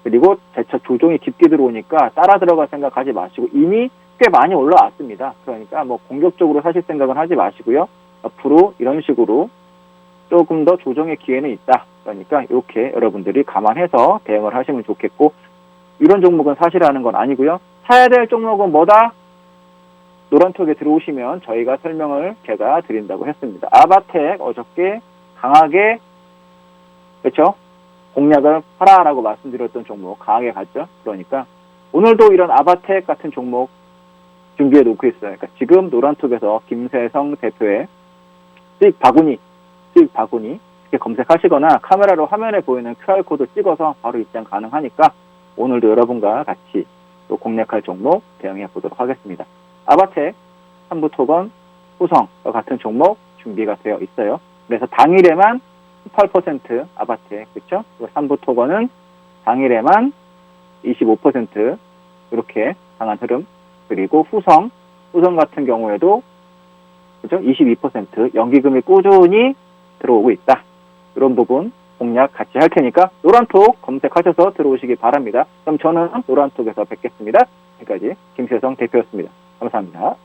그리고 재차 조정이 깊게 들어오니까 따라 들어갈 생각하지 마시고 이미 꽤 많이 올라왔습니다. 그러니까 공격적으로 사실 생각은 하지 마시고요. 앞으로 이런 식으로 조금 더 조정의 기회는 있다. 그러니까 이렇게 여러분들이 감안해서 대응을 하시면 좋겠고 이런 종목은 사실하는 건 아니고요. 사야 될 종목은 뭐다? 노란톡에 들어오시면 저희가 설명을 제가 드린다고 했습니다. 아바텍 어저께 강하게 그렇죠? 공략을 하라라고 말씀드렸던 종목 강하게 갔죠. 그러니까 오늘도 이런 아바텍 같은 종목 준비해 놓고 있어요. 그러니까 지금 노란톡에서 김세성 대표의 수익 바구니 이렇게 검색하시거나 카메라로 화면에 보이는 QR코드 찍어서 바로 입장 가능하니까 오늘도 여러분과 같이 또 공략할 종목 대응해 보도록 하겠습니다. 아바텍, 삼부토건, 후성 같은 종목 준비가 되어 있어요. 그래서 당일에만 18% 아바텍, 그렇죠? 삼부토건은 당일에만 25% 이렇게 강한 흐름. 그리고 후성 같은 경우에도 그죠? 22% 연기금이 꾸준히 들어오고 있다. 이런 부분 공략 같이 할 테니까 노란톡 검색하셔서 들어오시기 바랍니다. 그럼 저는 노란톡에서 뵙겠습니다. 지금까지 김세성 대표였습니다. 감사합니다.